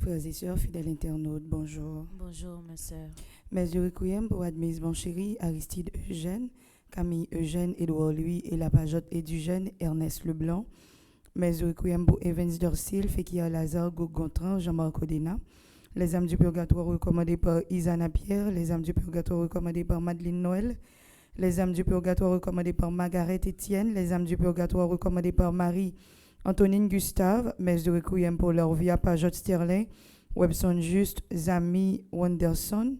Frères et sœurs, fidèles internautes, bonjour. Bonjour, ma sœur. Mes requiem pour Admise Bonchéry, Aristide Eugène, Camille Eugène, Édouard Louis et la Pajotte Édugène, Ernest Leblanc. Mes requiem pour Evans Dorsil, Fekia Lazare, Gontran, Jean-Marc Odena. Les âmes du purgatoire recommandées par Isana Pierre. Les âmes du purgatoire recommandées par Madeleine Noël. Les âmes du purgatoire recommandées par Margaret Etienne. Les âmes du purgatoire recommandées par Marie Antonine Gustave. Mes requiem pour leur vie à Pajotte Sterling. Webson Juste, Zami Wenderson.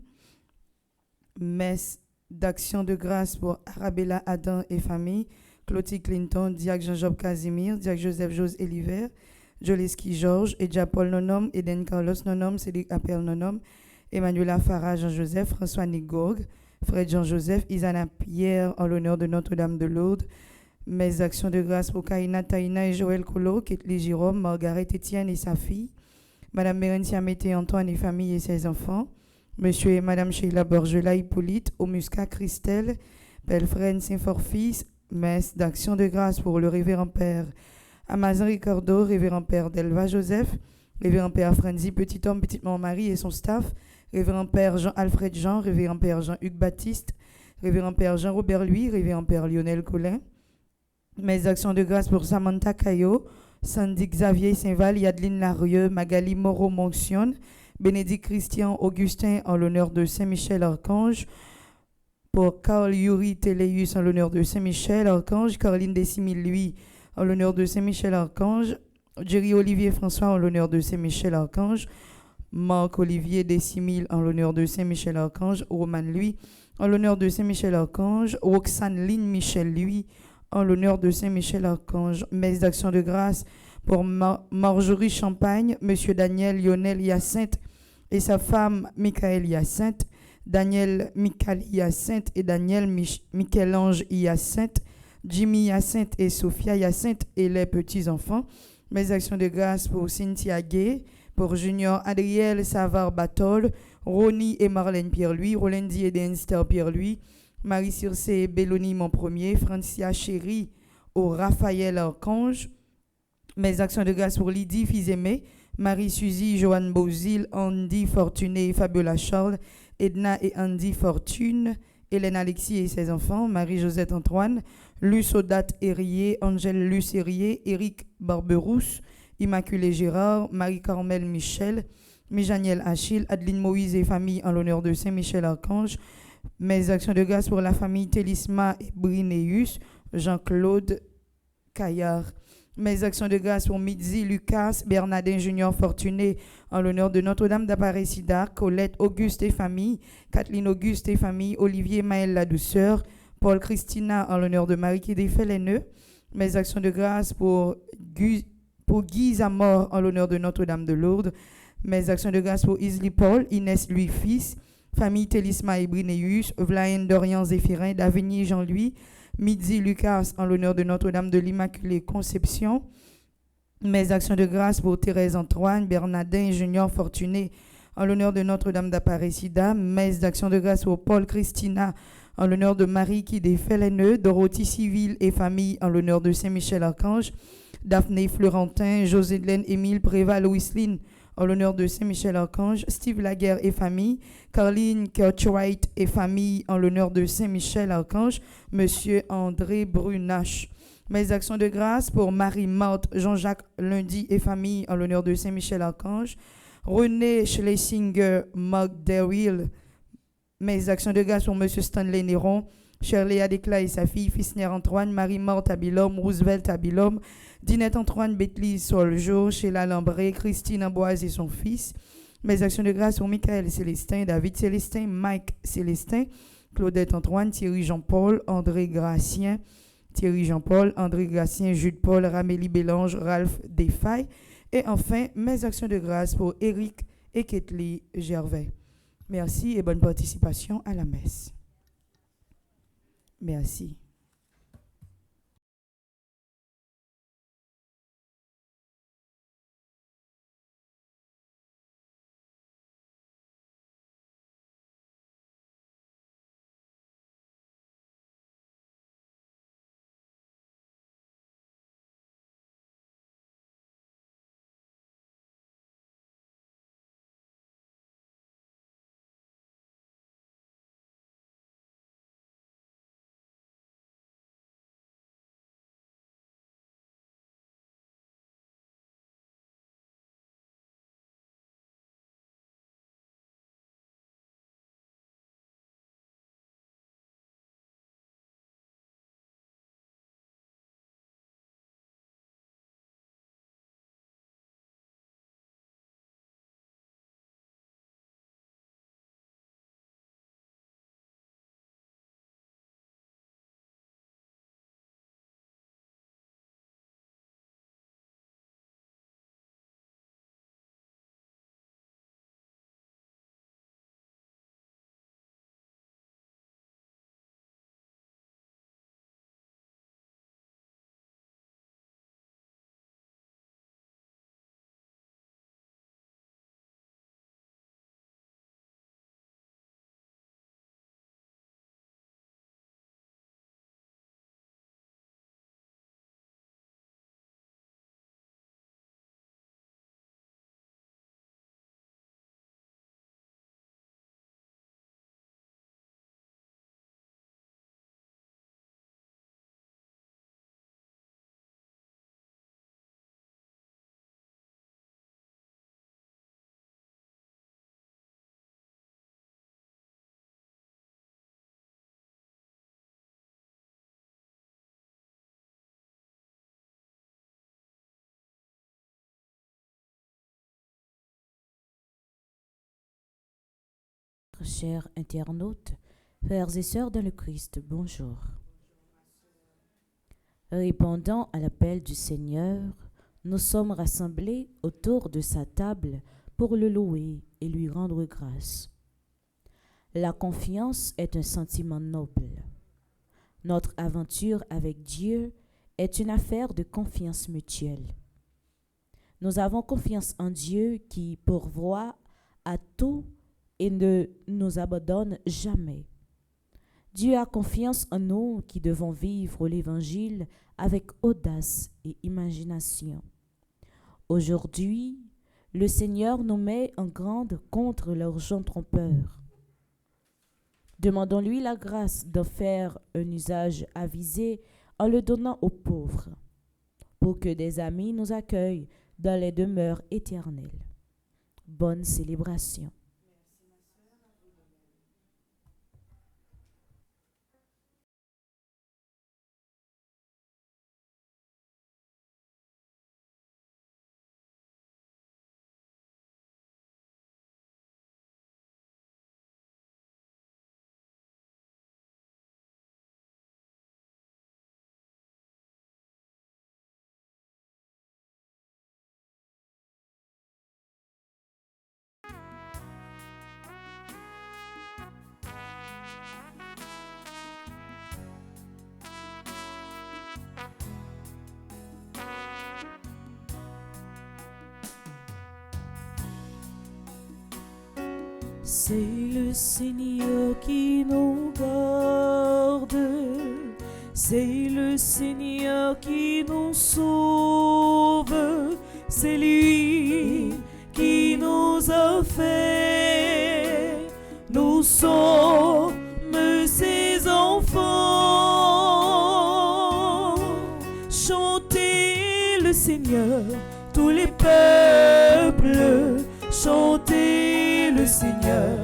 Messe d'action de grâce pour Arabella Adam et famille, Clotilde Clinton, Diac Jean-Job Casimir, Diac Joseph Jose Eliver, Joleski Georges, Edja Paul Nonom, Eden Carlos Nonom, Cédric Appel Nonom, Emmanuela Farah Jean-Joseph, François Nigorg, Fred Jean-Joseph, Isana Pierre en l'honneur de Notre-Dame de Lourdes. Mes actions de grâce pour Kaina Taina et Joël Colo, Ketli Jérôme, Margaret Etienne et sa fille, Madame Bérencia Mété Antoine et famille et ses enfants, Monsieur et Madame Sheila Borgela Hippolyte, Omusca Christelle, Belfren Saint-Forfils, messe d'action de grâce pour le révérend père Amazon Ricardo, révérend père Delva Joseph, révérend père Frenzy Petit Homme, Petite Mort Marie et son staff, révérend père Jean-Alfred Jean, révérend père Jean-Hugues Baptiste, révérend père Jean-Robert Louis, révérend père Lionel Collin. Mes actions de grâce pour Samantha Caillot, Sandy Xavier Saint-Val, Yadeline Larieux, Magali Moreau-Moncion, Bénédicte Christian Augustin en l'honneur de Saint-Michel-Archange, pour Carl Yuri Téléus en l'honneur de Saint-Michel-Archange, Caroline Décimile lui en l'honneur de Saint-Michel-Archange, Jerry Olivier François en l'honneur de Saint-Michel-Archange, Marc Olivier Décimile en l'honneur de Saint-Michel-Archange, Roman lui en l'honneur de Saint-Michel-Archange, Roxane Lynn Michel lui en l'honneur de Saint-Michel-Archange. Messe d'action de grâce pour Marjorie Champagne, Monsieur Daniel Lionel Hyacinthe et sa femme Michael Hyacinthe, Daniel Michael Hyacinthe et Daniel Michel-Ange Hyacinthe, Jimmy Hyacinthe et Sophia Hyacinthe et les petits-enfants. Mes actions de grâce pour Cynthia Gay, pour Junior Adriel Savard Batol, Ronnie et Marlène Pierre-Louis, Rolendi et Denster Pierre-Louis, Marie-Circe et Belloni mon premier, Francia Chéri au Raphaël Archange. Mes actions de grâce pour Lydie Fils-Aimé, Marie-Suzy, Joanne Bozil, Andy Fortuné et Fabiola Charles, Edna et Andy Fortune, Hélène Alexis et ses enfants, Marie-Josette Antoine, Luce Odate Herrier, Angèle Luce Herrier, Éric Barberousse, Immaculée Gérard, Marie-Carmel Michel, Mijaniel Achille, Adeline Moïse et famille en l'honneur de Saint-Michel-Archange. Mes actions de grâce pour la famille Télisma et Brinéus, Jean-Claude Caillard. Mes actions de grâce pour Midzi Lucas, Bernardin Junior Fortuné en l'honneur de Notre-Dame d'Aparecida, Colette Auguste et famille, Kathleen Auguste et famille, Olivier Maël la douceur, Paul Christina en l'honneur de Marie qui défait les nœuds. Mes actions de grâce pour Guy Zamor en l'honneur de Notre-Dame de Lourdes. Mes actions de grâce pour Isli Paul, Inès Louis Fils, famille Télisma et Brinéus, Vlaine Dorian Zéphirin, Davigny Jean-Louis, Midzi Lucas en l'honneur de Notre-Dame de l'Immaculée Conception. Mes actions de grâce pour Thérèse Antoine, Bernardin Junior Fortuné en l'honneur de Notre-Dame d'Aparecida. Mes actions de grâce pour Paul Christina en l'honneur de Marie qui défait les nœuds, Dorothy Civil et famille en l'honneur de Saint-Michel-Archange, Daphné Florentin, Josélène Émile Préval Louiseline en l'honneur de Saint-Michel-Archange, Steve Laguerre et famille, Caroline Kirchwright et famille en l'honneur de Saint-Michel-Archange, Monsieur André Brunache. Mes actions de grâce pour Marie-Marthe Jean-Jacques Lundi et famille en l'honneur de Saint-Michel-Archange, René Schlesinger McDerrill. Mes actions de grâce pour Monsieur Stanley Néron, Shirley Adekla et sa fille, Fisner Antoine, Marie-Marthe Abilhomme, Roosevelt Abilhomme, Dinette Antoine Betlis Soljo, Sheila Lambré, Christine Amboise et son fils. Mes actions de grâce pour Michael Célestin, David Célestin, Mike Célestin, Claudette Antoine, Thierry Jean-Paul, André Gracien, Jude Paul, Ramélie Bélange, Ralph Desfailles. Et enfin, mes actions de grâce pour Éric et Ketli Gervais. Merci et bonne participation à la messe. Merci. chers internautes, frères et sœurs dans le Christ, bonjour. Répondant à l'appel du Seigneur, nous sommes rassemblés autour de sa table pour le louer et lui rendre grâce. La confiance est un sentiment noble. Notre aventure avec Dieu est une affaire de confiance mutuelle. Nous avons confiance en Dieu qui pourvoit à tout et ne nous abandonne jamais. Dieu a confiance en nous qui devons vivre l'Évangile avec audace et imagination. Aujourd'hui, le Seigneur nous met en garde contre l'argent trompeur. Demandons-lui la grâce d'en faire un usage avisé en le donnant aux pauvres, pour que des amis nous accueillent dans les demeures éternelles. Bonne célébration. C'est le Seigneur qui nous garde, c'est le Seigneur qui nous sauve, c'est lui qui nous a fait, nous sommes ses enfants. Chantez le Seigneur, tous les peuples, chantez le Seigneur,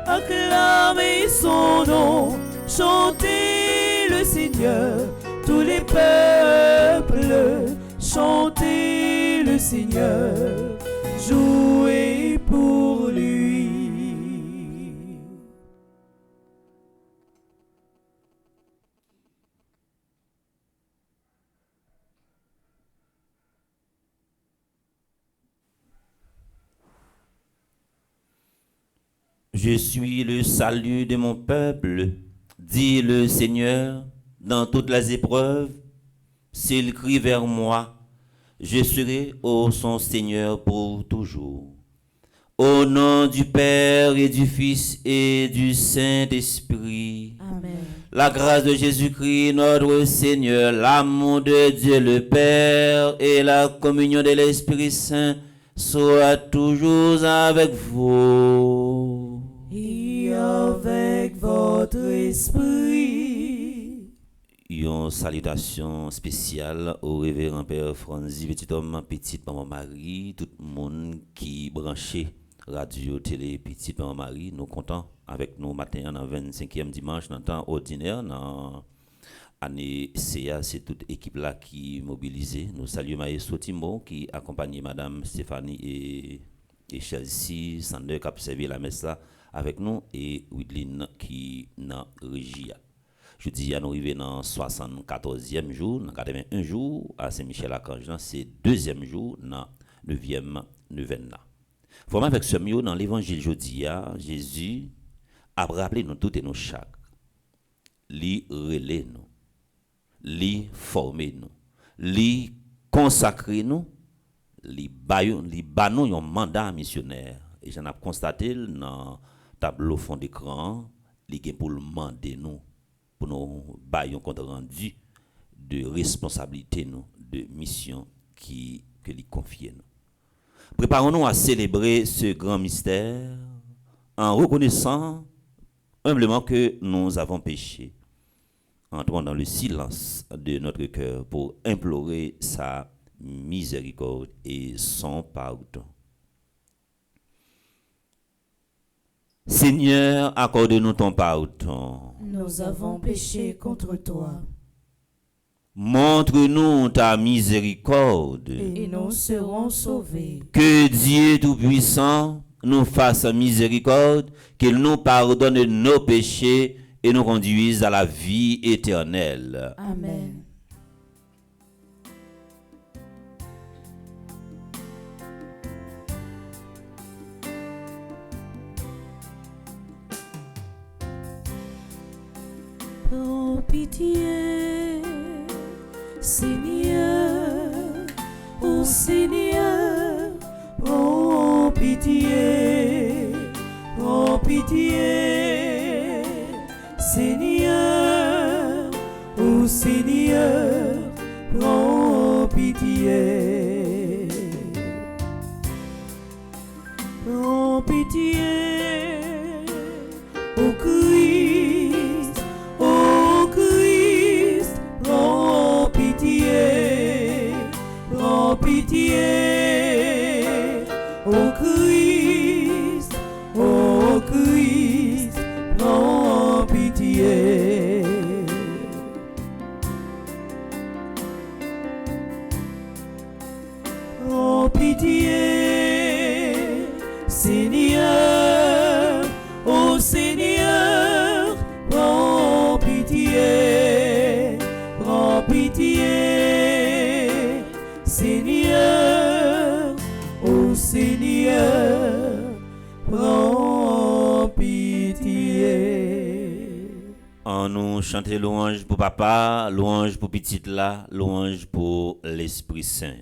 acclamez son nom, chantez le Seigneur, tous les peuples, chantez le Seigneur, jouez pour lui. Je suis le salut de mon peuple, dit le Seigneur, dans toutes les épreuves. S'il crie vers moi, je serai, ô son Seigneur, pour toujours. Au nom du Père et du Fils et du Saint-Esprit. Amen. La grâce de Jésus-Christ, notre Seigneur, l'amour de Dieu le Père et la communion de l'Esprit Saint soit toujours avec vous. Et avec votre esprit. Une salutation spéciale au révérend Père Franzi, petit homme, petite maman Marie, tout le monde qui branché radio, télé, petite maman Marie, nous comptons avec nous matin dans 25e dimanche, dans le temps ordinaire, dans l'année CA, c'est toute équipe là qui est mobilisée. Nous saluons Maestro Timo qui accompagne Madame Stéphanie et Chelsea, Sander qui a servi la messe là avec nous et Widlin qui n'a régie. Je dis à nous arriver dans 74e jour, dans 81 jours à Saint-Michel-Archange, c'est 2e jour dans 9e neuvaine. Vraiment avec ce mieux dans l'évangile jeudi, Jésus a rappelé nous toutes et nous chaque. Li relé nous, li formé nous, li consacré nous, li ba nous un mandat missionnaire. Et j'en ai constaté dans tableau fond d'écran, li gen pour demander nous pour nous bailler un compte rendu de responsabilité nous, de mission que lui confie nous. Préparons-nous à célébrer ce grand mystère en reconnaissant humblement que nous avons péché. Entrons dans le silence de notre cœur pour implorer sa miséricorde et son pardon. Seigneur, accorde-nous ton pardon. Nous avons péché contre toi. Montre-nous ta miséricorde. Et nous serons sauvés. Que Dieu Tout-Puissant, nous fasse miséricorde, qu'il nous pardonne nos péchés et nous conduise à la vie éternelle. Amen. Prends pitié, Seigneur, ô Seigneur, prends pitié, Seigneur, ô Seigneur, prends pitié, prends pitié, ô Christ, ô Christ, prends pitié, ô Christ, ô Christ, prends pitié. Prends pitié, Seigneur, ô Seigneur, prends pitié, Seigneur, ô Seigneur, prends pitié. En nous chanter louange pour papa, louange pour petite là, louange pour l'Esprit Saint.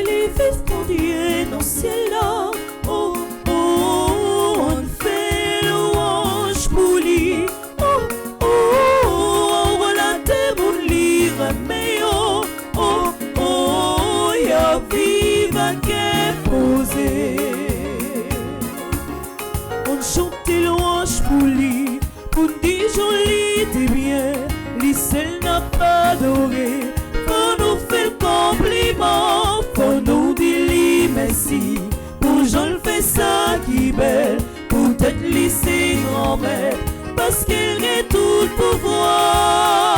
Les fils pour Dieu dans le ciel là, oh, oh, on fait louange pour lui, oh, oh, on relate mon livre, mais oh, oh, oh, y'a vive qu'est posé. On chante louange pour lui, pour dire joli, t'es bien, lui seul n'a pas adoré, pour nous faire compliment. Pour nous dire merci, pour Jean fait ça qui belle, pour tête lycée grand-mère, parce qu'elle est tout pouvoir.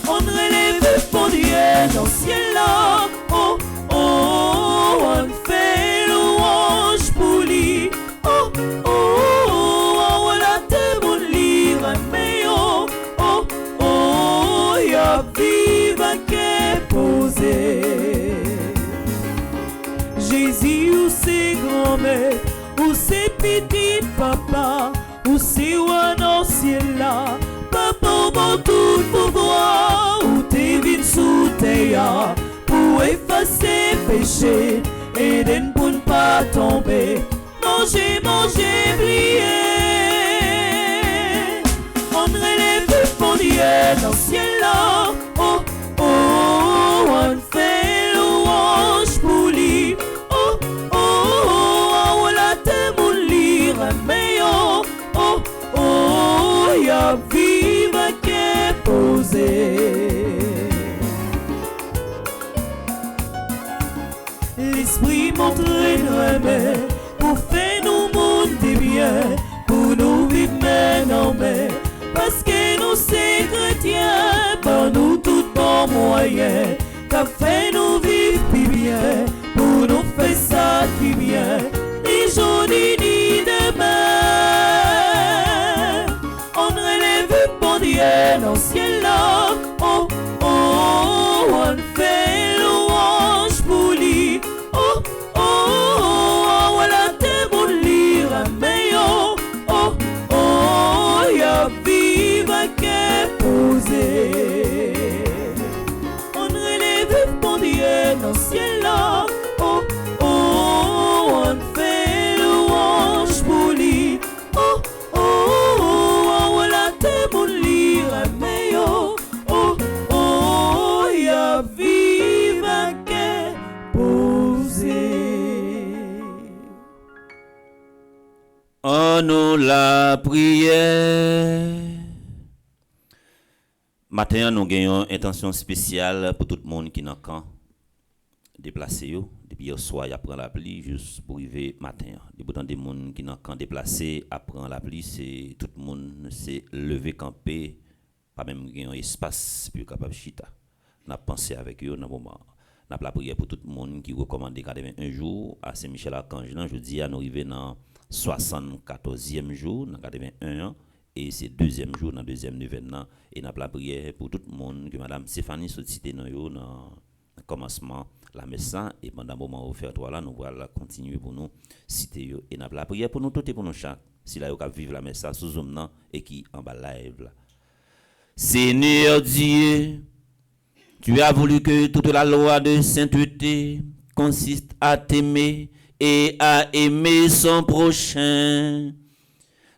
On relève pour Dieu dans le ciel là, oh, oh, on fait louange pour lui, oh, oh, on relate mon livre, mais oh, oh, oh, y'a vive qu'est posé. Jésus ou c'est grand-mère, ou c'est petit papa, ou c'est un ancien là, papa bon tout pouvoir, ou t'es vite sous terre, pour effacer péché, et d'un pour ne pas tomber, manger, manger, prier. On relève pour Dieu dans le ciel là, oh, oh, on fait louange pour lui. Mais oh, oh, oh, y'a vive qu'est posé. L'esprit m'entraînerait pour faire nous monde des biens, pour nous vivre maintenant, mais parce que nous c'est chrétiens, par nous tout bon moyen, qu'a fait nous vivre plus bien, pour nous faire ça qui vient, ni journée ni demain. On relève pour Dieu dans le ciel là, oh, oh, on fait louange pour lui, oh, oh, oh, voilà t'es mon lire, mais oh, oh, oh, y'a vive qu'est posé. On relève pour Dieu dans le ciel là, oh, oh, on fait louange pour lui, oh, oh, oh, voilà t'es mon lire, mais oh, oh, oh, y'a vive qu'est posé. En nous la prière. Matin, nous avons une intention spéciale pour tout le monde qui est dans le camp déplacé. Depuis hier soir, il apprend la pluie juste pour arriver matin. Depuis tant de gens qui sont dans le camp déplacé, apprend la pluie, c'est tout le monde s'est levé, campé, pas même un espace pour capable chita. N'a pensé avec eux dans moment. N'a la prière pour tout le monde qui recommande 81 jours à Saint-Michel-Archange. Je dis à nous arriver dans 74e jour, dans 81 ans. Et c'est deuxième jour, dans le deuxième événement. Et nous avons la prière pour tout le monde, que Mme Stéphanie soit citée dans le commencement la messe. Et pendant le moment offertoire, là, nous allons continuer pour nous citer. Et nous avons la prière pour nous tous et pour nous chaque. Si là, vous vivre la messe sous Zoom et qui en bas live. Seigneur Dieu, tu as voulu que toute la loi de sainteté consiste à t'aimer et à aimer son prochain.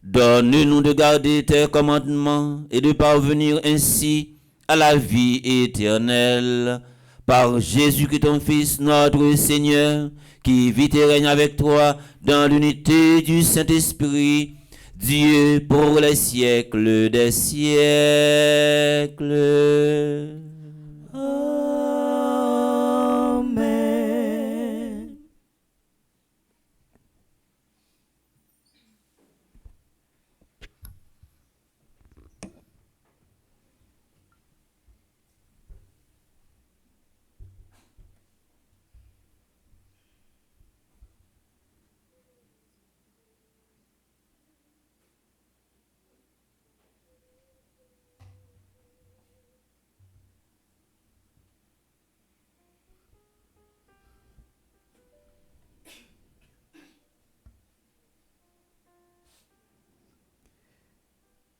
Donne-nous de garder tes commandements et de parvenir ainsi à la vie éternelle. Par Jésus-Christ, ton Fils, notre Seigneur, qui vit et règne avec toi dans l'unité du Saint-Esprit, Dieu pour les siècles des siècles. Amen.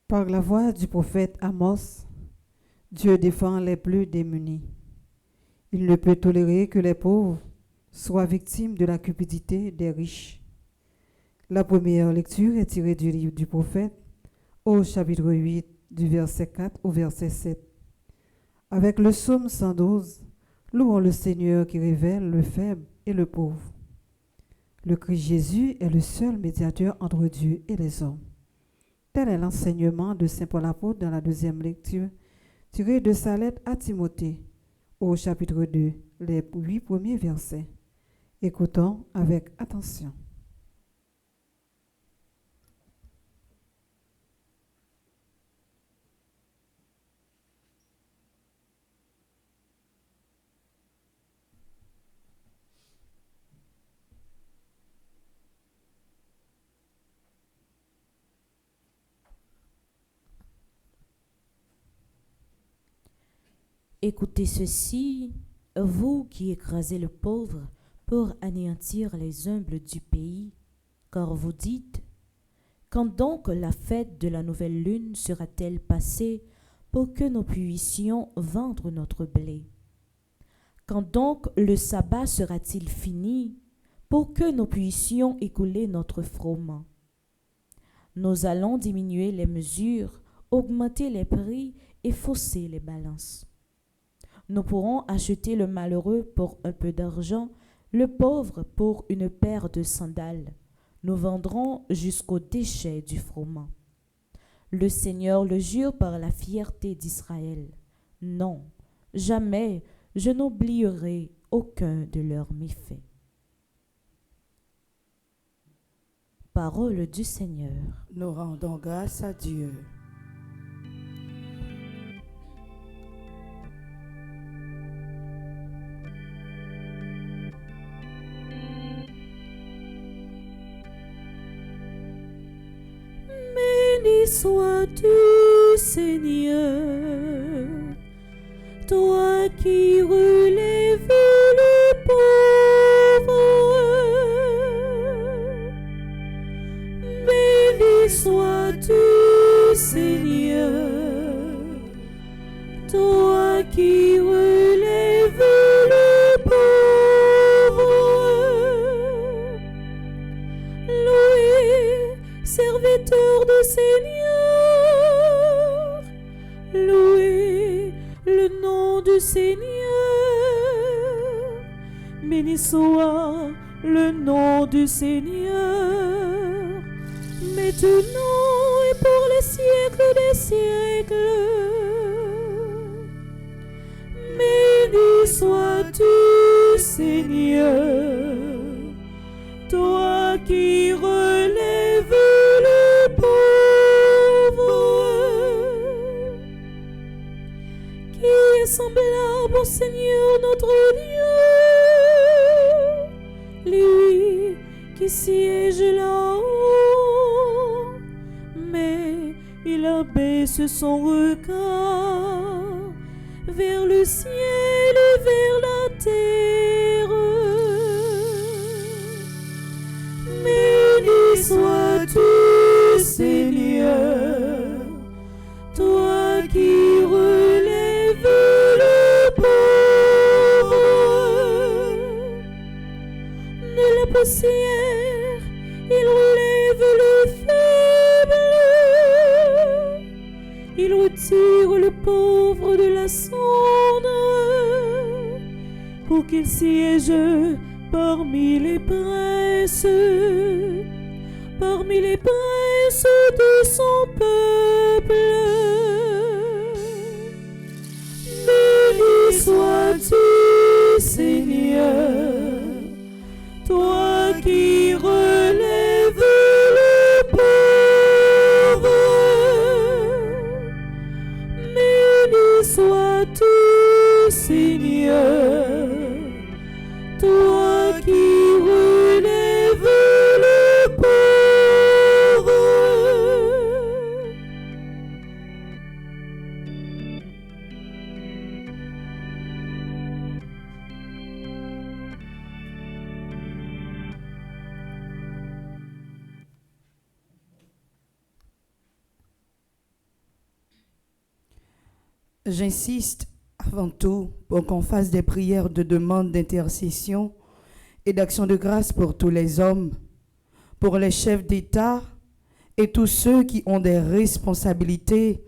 Par la voix du prophète Amos, Dieu défend les plus démunis. Il ne peut tolérer que les pauvres soient victimes de la cupidité des riches. La première lecture est tirée du livre du prophète au chapitre 8 du verset 4 au verset 7. Avec le psaume 112, louons le Seigneur qui révèle le faible et le pauvre. Le Christ Jésus est le seul médiateur entre Dieu et les hommes. Tel est l'enseignement de Saint Paul apôtre dans la deuxième lecture, tirée de sa lettre à Timothée, au chapitre 2, les 8 premiers versets. Écoutons avec attention. Écoutez ceci, vous qui écrasez le pauvre pour anéantir les humbles du pays, car vous dites, quand donc la fête de la nouvelle lune sera-t-elle passée pour que nous puissions vendre notre blé? Quand donc le sabbat sera-t-il fini pour que nous puissions écouler notre froment? Nous allons diminuer les mesures, augmenter les prix et fausser les balances. Nous pourrons acheter le malheureux pour un peu d'argent, le pauvre pour une paire de sandales. Nous vendrons jusqu'au déchet du froment. Le Seigneur le jure par la fierté d'Israël. Non, jamais je n'oublierai aucun de leurs méfaits. Parole du Seigneur. Nous rendons grâce à Dieu. Béni sois-tu, Seigneur, toi qui relèves le pauvre. Béni sois-tu, Seigneur, toi qui relèves le pauvre. Loué, serviteur du Seigneur, loué le nom du Seigneur, béni soit le nom du Seigneur, maintenant et pour les siècles des siècles. Seigneur, toi qui relèves le pauvre, qui est semblable au Seigneur notre Dieu, lui qui siège là-haut, mais il abaisse son regard vers le ciel et vers la terre. Béni sois-tu, Seigneur, toi qui relèves le pauvre de la poussière, il relève le faible, il retire le pauvre de la sonde pour qu'il siège parmi les princes de son peuple. Béni sois-tu, Seigneur, toi qui relèves le pauvre. Béni sois-tu, Seigneur, toi qui relèves le pauvre. J'insiste avant tout pour qu'on fasse des prières de demande d'intercession et d'action de grâce pour tous les hommes, pour les chefs d'État et tous ceux qui ont des responsabilités,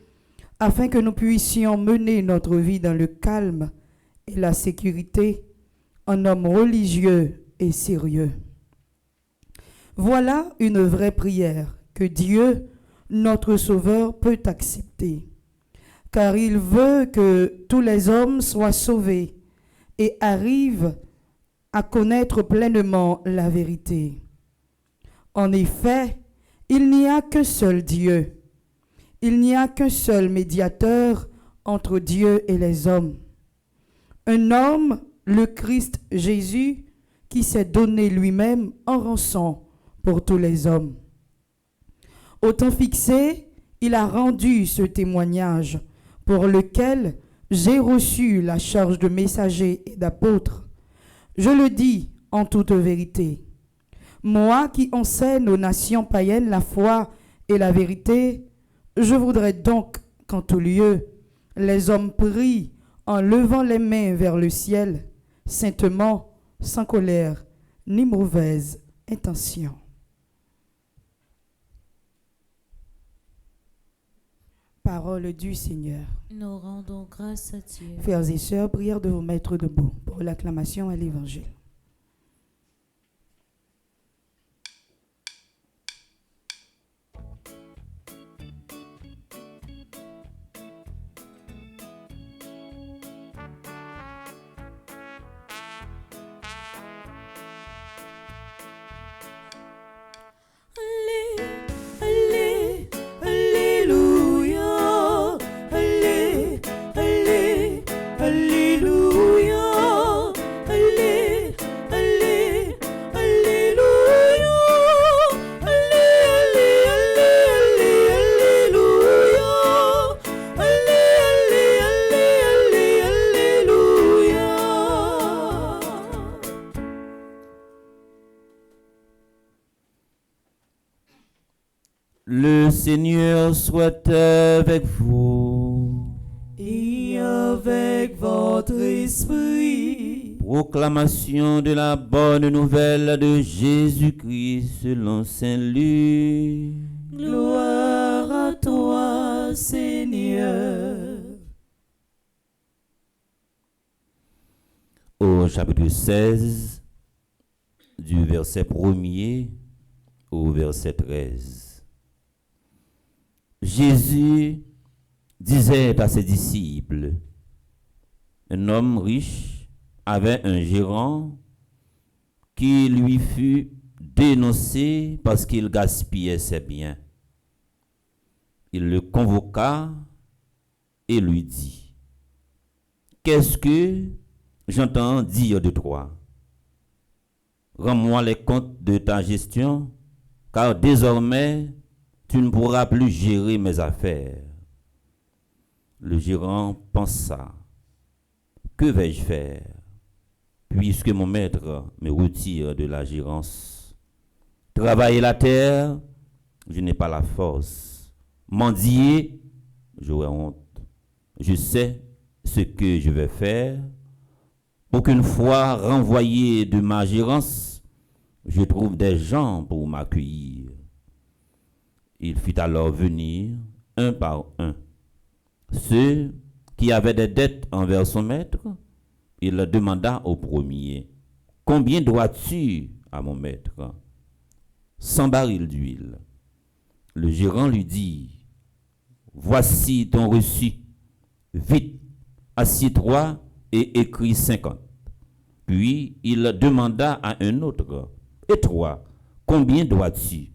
afin que nous puissions mener notre vie dans le calme et la sécurité, en hommes religieux et sérieux. Voilà une vraie prière que Dieu, notre Sauveur, peut accepter, car il veut que tous les hommes soient sauvés et arrivent à connaître pleinement la vérité. En effet, il n'y a qu'un seul Dieu. Il n'y a qu'un seul médiateur entre Dieu et les hommes. Un homme, le Christ Jésus, qui s'est donné lui-même en rançon pour tous les hommes. Au temps fixé, il a rendu ce témoignage pour lequel j'ai reçu la charge de messager et d'apôtre. Je le dis en toute vérité. Moi qui enseigne aux nations païennes la foi et la vérité, je voudrais donc qu'en tout lieu, les hommes prient en levant les mains vers le ciel, saintement, sans colère, ni mauvaise intention. Parole du Seigneur. Nous rendons grâce à Dieu. Frères et sœurs, prière de vous mettre debout pour l'acclamation à l'Évangile. Le Seigneur soit avec vous. Et avec votre esprit. Proclamation de la bonne nouvelle de Jésus-Christ selon Saint Luc. Gloire à toi, Seigneur. Au chapitre 16, du verset 1er au verset 13. Jésus disait à ses disciples, un homme riche avait un gérant qui lui fut dénoncé parce qu'il gaspillait ses biens. Il le convoqua et lui dit: qu'est-ce que j'entends dire de toi? Rends-moi les comptes de ta gestion, car désormais tu ne pourras plus gérer mes affaires. Le gérant pensa: que vais-je faire, puisque mon maître me retire de la gérance? Travailler la terre, je n'ai pas la force. Mendier, j'aurais honte. Je sais ce que je vais faire. Aucune fois renvoyé de ma gérance, je trouve des gens pour m'accueillir. Il fit alors venir, un par un, ceux qui avaient des dettes envers son maître. Il demanda au premier: combien dois-tu à mon maître? 100 barils d'huile. Le gérant lui dit: voici ton reçu. Vite, assieds-toi et écris 50. Puis il demanda à un autre: et toi, combien dois-tu?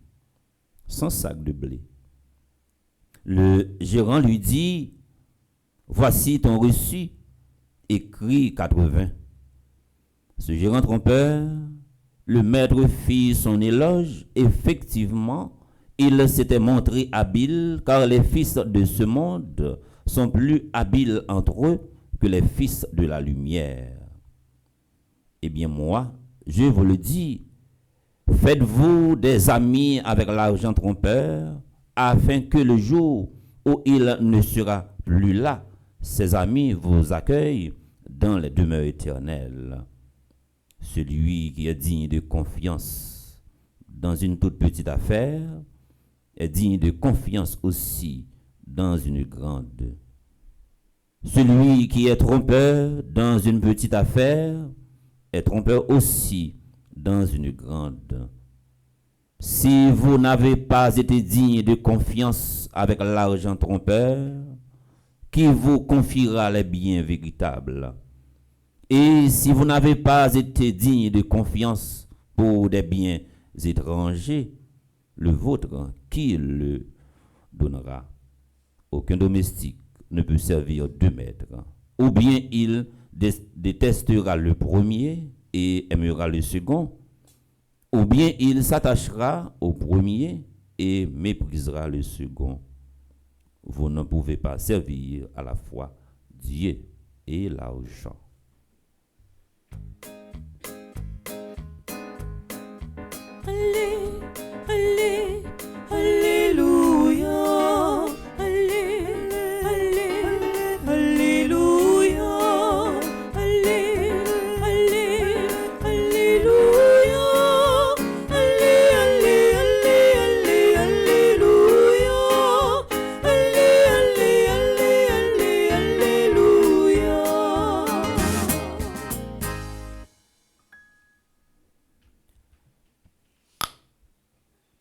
100 sacs de blé. Le gérant lui dit: voici ton reçu, écris 80. Ce gérant trompeur, le maître fit son éloge. Effectivement, il s'était montré habile, car les fils de ce monde sont plus habiles entre eux que les fils de la lumière. Eh bien moi, je vous le dis, faites-vous des amis avec l'argent trompeur, afin que le jour où il ne sera plus là, ses amis vous accueillent dans les demeures éternelles. Celui qui est digne de confiance dans une toute petite affaire est digne de confiance aussi dans une grande. Celui qui est trompeur dans une petite affaire est trompeur aussi dans une grande. Si vous n'avez pas été digne de confiance avec l'argent trompeur, qui vous confiera les biens véritables? Et si vous n'avez pas été digne de confiance pour des biens étrangers, le vôtre, qui le donnera? Aucun domestique ne peut servir deux maîtres. Ou bien il détestera le premier et aimera le second, ou bien il s'attachera au premier et méprisera le second. Vous ne pouvez pas servir à la fois Dieu et l'argent. Alléluia, alléluia,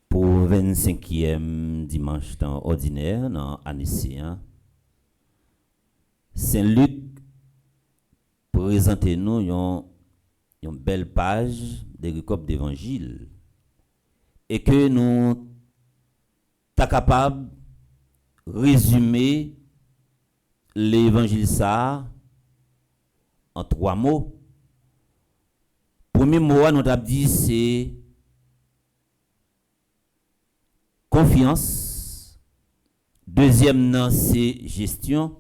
Pour 25e dimanche temps ordinaire dans Anicéen, Saint-Luc présente nous une belle page des recopies d'évangile et que nous sommes capables de résumer l'évangile ça en 3 mots. Premier mot, nous avons dit c'est confiance. Deuxième nom, c'est gestion.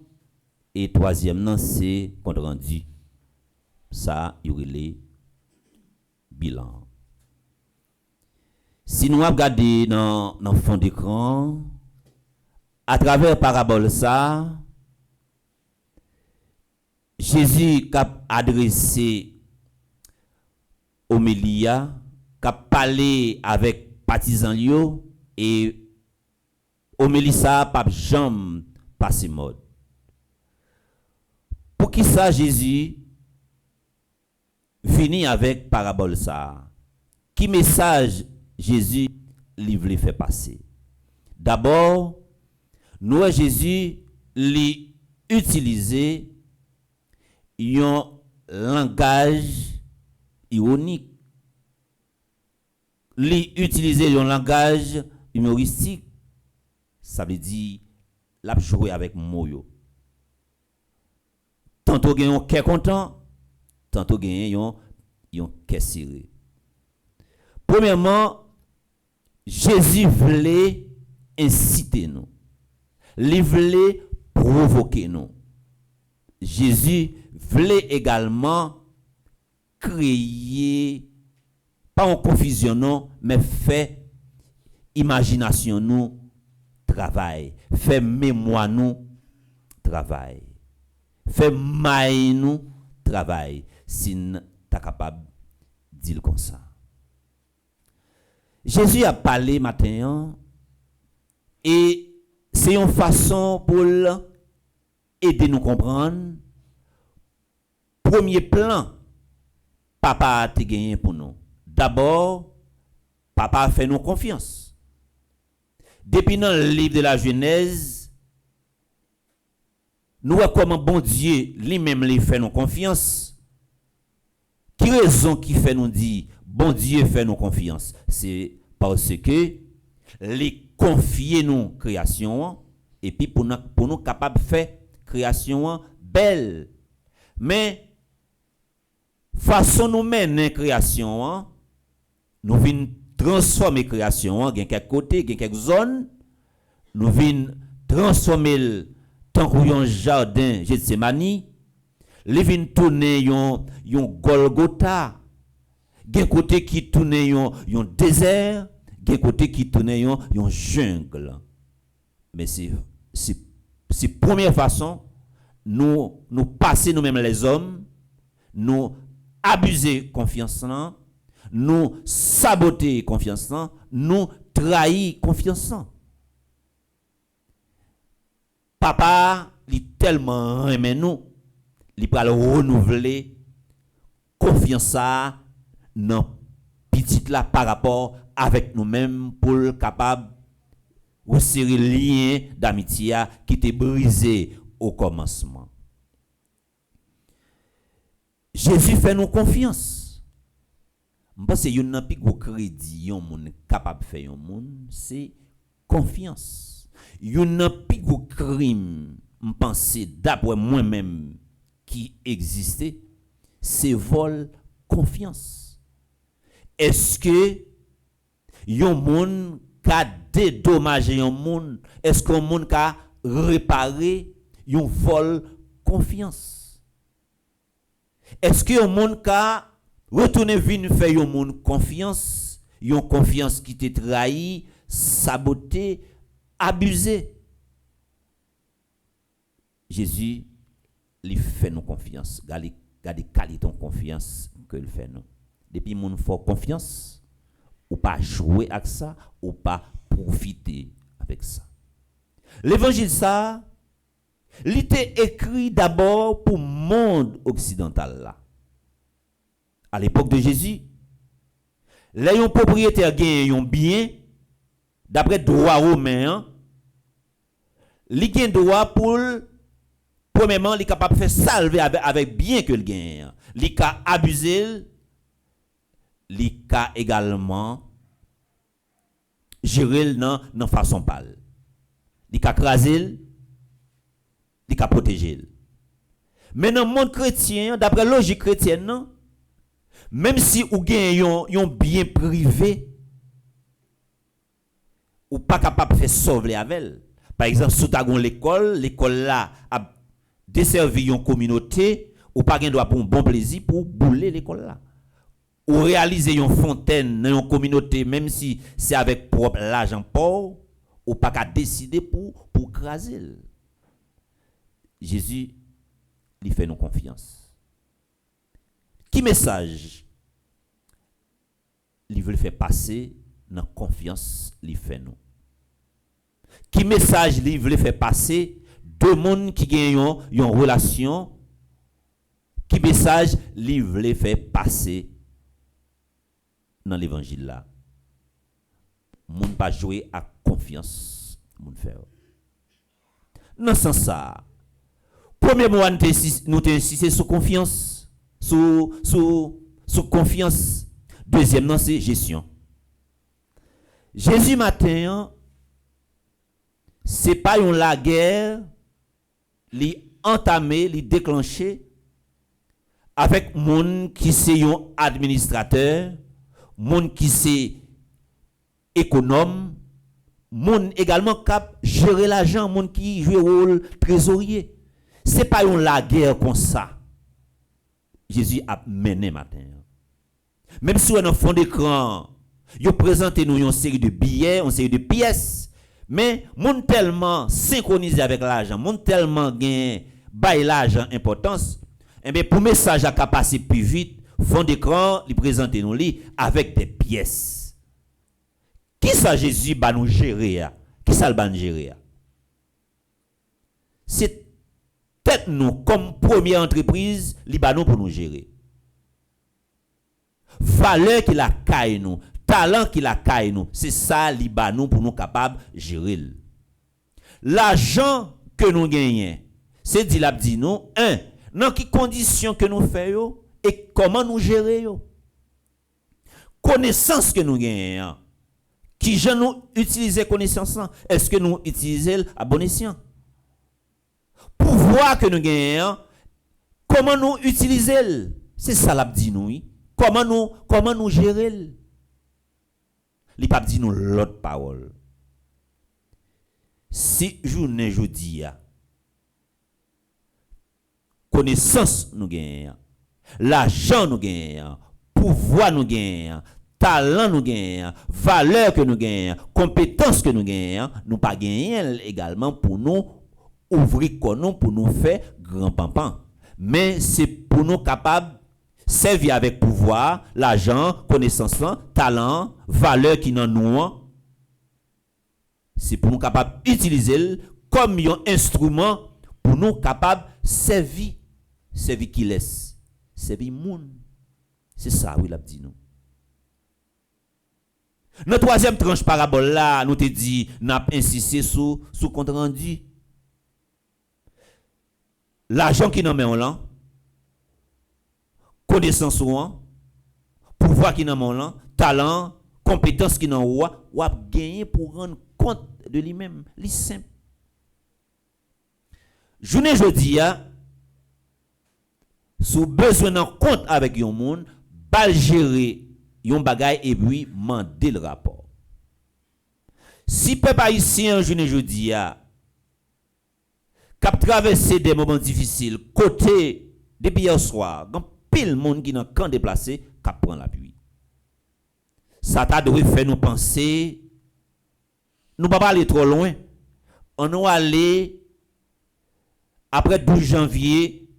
Et troisième nom, c'est compte rendu. Ça, il y aurait les bilans. Si nous regardons dans le fond d'écran, à travers parabole ça, Jésus a adressé Homélia, a parlé avec partisans liés et Homélie ça pas jamais passé mode. Pour qui ça Jésus finit avec parabole ça? Qui message Jésus lui voulait faire passer? D'abord, nous Jésus lui utiliser un langage ironique utiliser un langage humoristique, ça veut dire l'a jouer avec moyo. Tantôt gagne un cœur content, tantôt gagne un cœur serré. Premièrement, Jésus voulait inciter nous. Il voulait provoquer nous. Jésus voulait également créer, pas en confusion non, mais faire imagination nous travail, faire mémoire nous travail, faire maille nous travail, si nous sommes capables de dire comme ça. Jésus a parlé matin et c'est une façon pour aider nous comprendre. Premier plan, papa a te gagné pour nous. D'abord, papa a fait nous confiance. Depuis dans le livre de la Genèse, nous voyons comment bon Dieu lui-même lui fait nous confiance. Qui raison qui fait nous dire bon Dieu fait nous confiance? C'est parce que les confier nous création et puis pour nous capables de faire création belle. Mais façon nous mener création, nous venons transformer création, il y a quelques côtés, il y a quelques zones, nous venons transformer tant qu'un jardin Gethsemane, nous venons tourner un Golgotha, il y a côté qui tourne un désert, il y a côté qui tourne un jungle. Mais c'est première façon nous passer nous-mêmes les hommes, nous abuser confiance, nous saboter confiance, nous trahir confiance. Papa, il tellement aimé nous, il va renouveler confiance dans petit là par rapport avec nous-mêmes pour le capable resserrer le lien d'amitié qui était brisé au commencement. Jésus fait nous confiance. Je pense que y a plus gros crédit un monde capable de faire un monde, c'est confiance. Y a plus gros crime, je pense d'après moi-même qui existait, c'est vol confiance. Est-ce que yon monde ka dédommager un monde? Est-ce qu'un monde ka réparer yon vol confiance? Est-ce que un monde ka retourner vinn faire yon monde confiance, yon confiance qui te trahi, saboté, abusé? Jésus lui fait nous confiance. Gardez qualité de confiance que il fait nous. Depuis mon fort confiance, ou pas jouer avec ça, ou pas profiter avec ça. L'évangile ça, il était écrit d'abord pour le monde occidental là. À l'époque de Jésus, les propriétaires gagnent un bien d'après droit romain, il gagne droit pour premièrement, il est capable de faire salver avec bien que le gagne. Il est abuser, il est également gérer dans façon pâle. Il est craser, il est protéger. Mais dans le monde chrétien, d'après la logique chrétienne, même si vous gagnez un bien privé, ou pas capable de faire sauver avec. Par exemple, si vous avez l'école là a desservi une communauté, ou pas droit pour un bon plaisir pour bouler l'école là. Ou réaliser une fontaine dans une communauté, même si c'est avec propre l'argent pauvre, ou pas qu'à décider pour craser. Jésus lui fait nous confiance. Qui message il veut faire passer dans confiance lui fait nous? Qui message il veut faire passer deux mondes qui gagnent une relation? Qui message il veut faire passer dans l'évangile là? Moun pas jouer à confiance, moun faire. Dans ce sens ça, premièrement nous insisté sur confiance, sur confiance. Deuxièmement c'est gestion. Jésus matin, c'est pas une la guerre, li entamé, li déclenché avec monde qui c'est un administrateur, monde qui c'est économe, monde également cap gérer l'argent, monde qui joue rôle trésorier. C'est pas une la guerre comme ça. Jésus a mené matin. Même si on a un fond d'écran, il présente nous une série de billets, une série de pièces, mais monde tellement synchronisé avec l'argent, monde tellement gain bail l'argent importance, et bien pour message à passer plus vite, fond d'écran, il présente nous avec des pièces. Qui ça Jésus va nous gérer? Qui ça va nous gérer? C'est peut-être nous comme première entreprise, li ba nous pour nous gérer. Valeur qu'il a caille nous, talent qu'il a caille nous, c'est ça li ba nous pour nous capable gérer. L'argent que nous gagnons, c'est dit l'a dit nous, dans quelles conditions que nous faisons et comment nous gérer yo. Connaissance que nous gagnons, qui je nous utiliser connaissance, est-ce que nous utilisons à bon escient? Pouvoir que nous gagnons, comment nous utiliser? C'est ça l'a dit nous. Comment nous gérer? Il pas dit nous l'autre parole. Si journée jodi a connaissance nous gagnons, l'argent nous gagnons, pouvoir nous gagnons, talent nous gagnons, valeur que nous gagnons, compétence que nous gagnons, nous pas gagnons également pour nous ouvrir comme pour nous faire grand pampan. Mais c'est pour nous capables servir avec pouvoir, l'argent, connaissance, talent, valeur qui n'en nous. C'est pour nous capables d'utiliser comme un instrument pour nous capables servir qui laisse, servir monde. C'est ça oui l'a dit nous. Notre troisième tranche parabole là, nous te dit n'a insisté sur compte rendu. L'argent qui n'en met en là, connaissance ou pouvoir qui n'en met en là, talent, compétence qui n'en ou gagner pour rendre compte de lui-même, li simple. Journée jodi a sous besoin d'un compte avec yon monde, bal gérer yon bagay et puis mander le rapport. Si peuple haïtien journée jodi a cap traverser des moments difficiles côté depuis hier soir, grand pile monde qui dans camp déplacé cap prend l'appui. Ça t'a dû faire nous penser nous pas aller trop loin. On nous aller après 12 janvier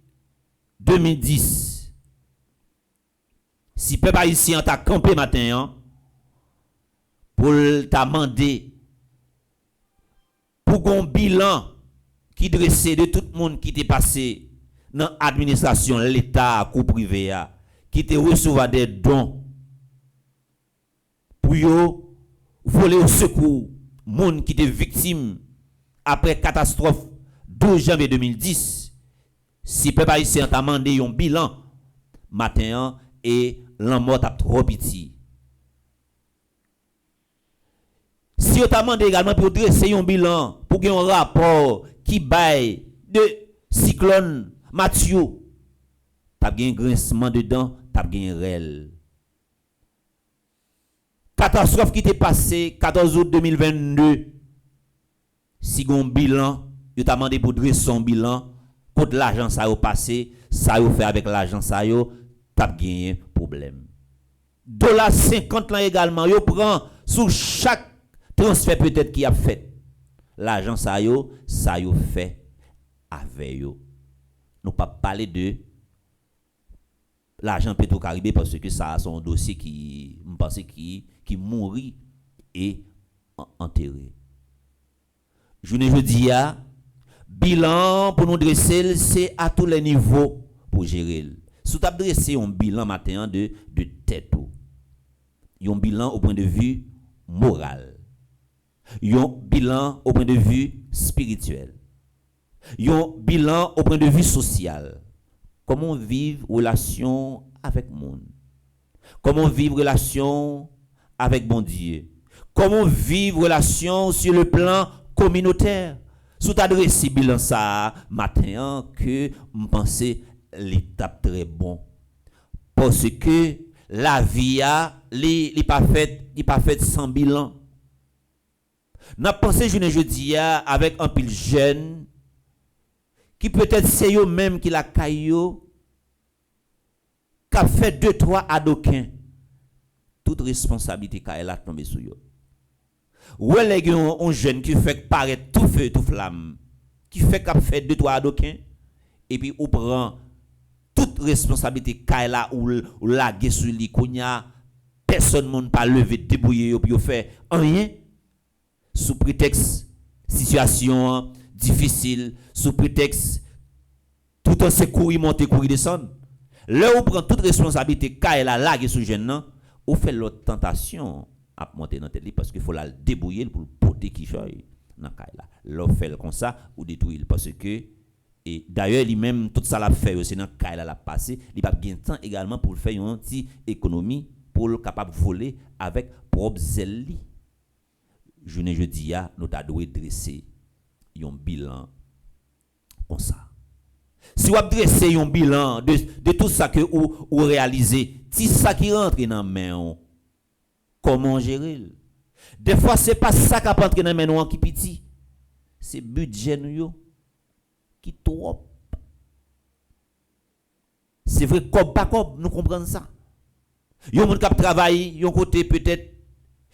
2010. Si peuple haïtien t'a campé matin pour t'a mandé pour un bilan qui dressait de tout le monde qui était passé dans l'administration, l'État, coup privé, qui était recevoir des dons pour yo voler au secours, monde qui était victime après catastrophe 12 janvier 2010. Si peuple haïtien t'a demandé un bilan matin et l'en mort a trop petit. Si on t'a demandé également pour dresser un bilan, pour qu'il y ait un rapport qui baille de cyclone Mathieu, t'as bien un grincement dedans, t'as bien un réel. Catastrophe qui t'est passée 14 août 2022. Si on bilan, il t'a demandé pour dresser son bilan, contre l'argent ça a passé, ça a fait avec l'argent ça a t'as gagné problème. $50 là également, yo prend sur chaque transfert peut-être qui a fait. L'argent ça a fait avec yo. Nous pas parler de l'argent Petro-Caribé parce que ça a son dossier qui me pense qui mourit et enterré. Journée jeudi a bilan pour nous dresser, c'est à tous les niveaux pour gérer. Si tu as dressé un bilan matin de tête, un bilan au point de vue moral, un bilan au point de vue spirituel, un bilan au point de vue social. Comment vivre relation avec le monde? Comment vivre relation avec bon Dieu? Comment vivre relation sur le plan communautaire. Sous t'adresser bilan ça matin que me penser l'étape très bon parce que la vie a n'est pas faite sans bilan. N'a pensé jeudi avec un pile jeune qui peut-être c'est eux même qui la caillou qui a fait 2-3 adoquins. Toute responsabilité qu'elle a tombé sur eux. Ou les gens un jeune qui fait paraître tout feu tout flamme, qui fait qu'a fait 2-3 adoquins et puis on prend toute responsabilité qu'elle a ou la sur lui kounya personne monde pas lever débrouiller puis faire rien sous prétexte situation difficile, sous prétexte tout en se courir monter courir descendre. Là on prend toute responsabilité qu'elle a lagué sur jeune nan, ou fait l'autre tentation à monter dans tête parce qu'il faut la débrouiller pour porter qui choy dans là. Là fait comme ça ou détruire parce que et d'ailleurs lui-même tout ça l'a fait aussi dans Kaila l'a passé, il pas bien temps également pour faire une petite économie pour le capable voler avec propre zèle. Je dis nous t'a doit dresser un bilan comme ça. Si vous dresser un bilan de tout ça que ou réaliser, si ça qui rentre dans main comment gérer? Des fois c'est pas ça qui rentre dans main qui petit. C'est budget nous qui trop. C'est vrai comme pas comme nous comprenons ça. Yon moun k'ap travaille, yon côté peut-être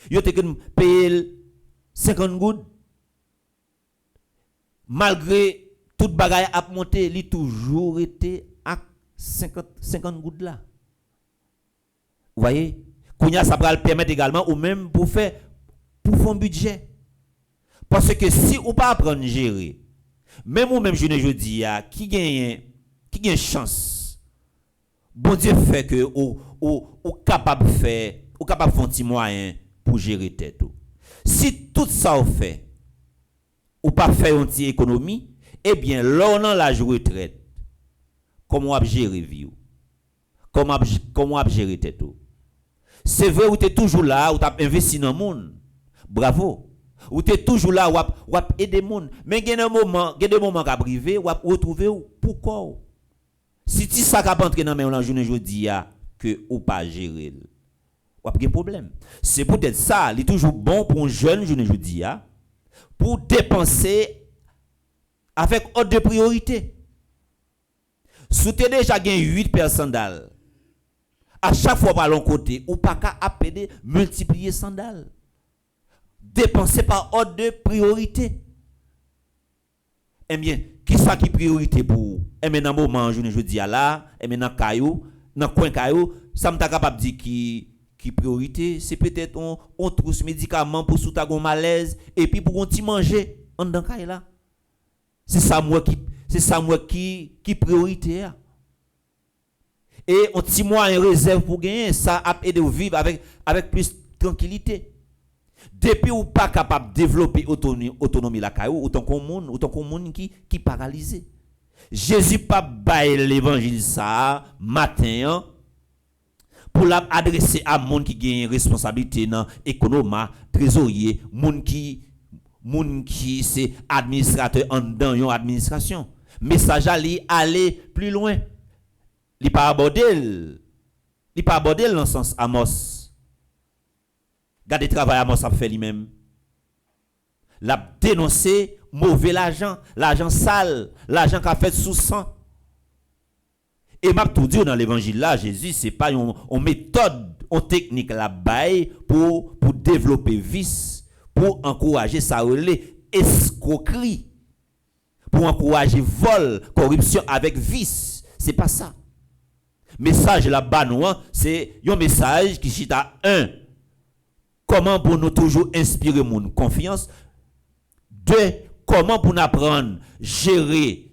yon te payer 50 gouttes. Malgré toute bagaille a monté, li toujours été à 50 gouttes là. Vous voyez? Kounya ça va le permettre également ou même pour faire un budget. Parce que si ou pas apprendre à gérer, même ou même je dis qui gagne chance. Bon Dieu fait que ou capable faire un petit moyen pour gérer tête. Si tout ça on fait ou pas faire une petite économie, eh bien là on a l'âge retraite. Comment on gérer vie? Comment on gérer tête? C'est vrai ou tu es toujours là ou tu as investi dans le monde. Bravo. Ou tu es toujours là ou aider le monde. Mais il y a des moments qui arrivent ou retrouver pourquoi. Si tu ça qui entrer dans la journée aujourd'hui que ou pas gérer, ou a un problème. C'est peut-être ça, il est toujours bon pour un jeune journée aujourd'hui pour dépenser avec ordre de priorité. Si tu as déjà gagné 8 personnes sandales, à chaque fois par l'un côté, ou pas qu'à appeler multiplier sandales. Dépenser par ordre de priorité. Eh bien, qui ça qui priorité pour vous? Eh bien, dans le moment, je dis là, eh bien, dans le coin caillou, ça me t'a capable de dire qui priorité, c'est peut-être on trousse médicaments pour sous ta malaise et puis pour on t'y manger en dans caille là. C'est ça moi qui priorité. Et on t'y moi une réserve pour gagner, ça a aidé à vivre avec plus de tranquillité. Depuis ou pas capable de développer autonomie la caillou, autant qu'on monde qui paralysé. Jésus pas bail l'évangile ça matin pour l'adresser à monde qui gagne responsabilité dans économie, trésorier, monde qui c'est administrateur en dans une administration. Message aller plus loin. Il pas aborder dans le sens Amos. Gardez travail Amos a fait lui-même. L'a dénoncé mauvais l'argent sale, l'argent qu'a fait sous sang. Et m'a tout dit dans l'évangile là, Jésus c'est pas une méthode, une technique la bail pour développer vice, pour encourager ça relais escroquerie, pour encourager vol, corruption avec vice, c'est pas ça. Message là-bas nous c'est un message qui chita comment pour nous toujours inspirer mon confiance. 2. Comment pour nous apprendre à gérer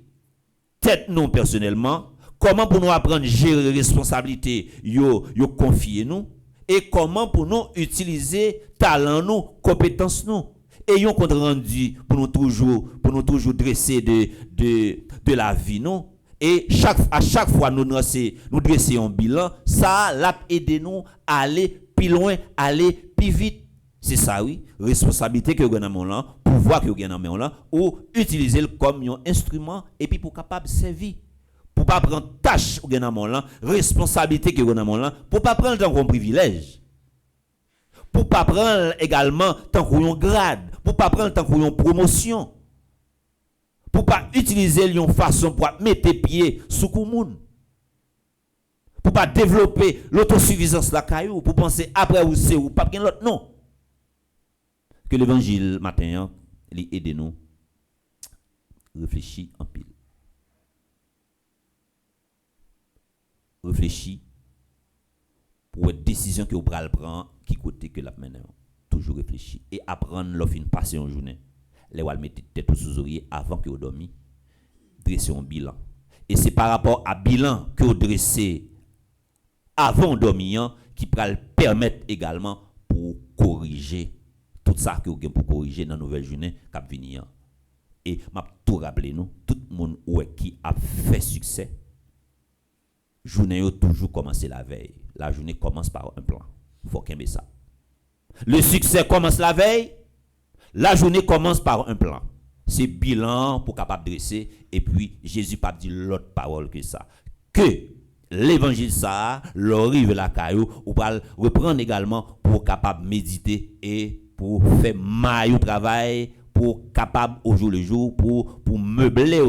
tête nous personnellement. Comment pour nous apprendre à gérer responsabilité yo confier nous. Et comment pour nous utiliser talent nous, compétences nous. Et yon compte rendu pour nous toujours dresser de la vie nous. Et à chaque fois nous dresser un bilan, ça l'a aidé nous à aller plus loin, aller plus vite. C'est ça, oui. Responsabilité que vous avez dans mon là, pouvoir que vous avez dans mon là, ou utiliser le comme un instrument et puis pour capable servir. Pour pas prendre tâche que vous avez dans mon là, responsabilité que vous avez dans mon là, pour pas prendre tant qu'on privilège. Pour pas prendre également tant qu'on grade, pour pas prendre tant qu'on promotion. Pour pas utiliser une façon pour mettre pied sous moun. Pour pas développer l'autosuffisance la caillou, pour penser après ou c'est ou pas bien l'autre non. Que l'évangile matin il aide nous réfléchir en pile. Réfléchir pour une décision que vous prenez prendre qui côté que la mène. Toujours réfléchir et apprendre l'offre une passer en journée. Les wal mettre tête sous oreiller avant que vous dormiez. Dresser un bilan. Et c'est par rapport à bilan que vous dressez avant de dormir qui va permettre également pour corriger tout ça que vous avez pour corriger dans la nouvelle journée qui va venir. Et m'a tout rappelé nous, tout le monde qui a fait succès, journée a toujours commencé la veille. La journée commence par un plan. Il faut qu'il y ait ça. Le succès commence la veille, la journée commence par un plan. C'est bilan pour capable dresser et puis Jésus pas dit l'autre parole que ça. Que l'évangile ça, l'arrive la caillou ou pas reprendre également pour capable méditer et pour faire maillot travail pour capable au jour le jour pour meubler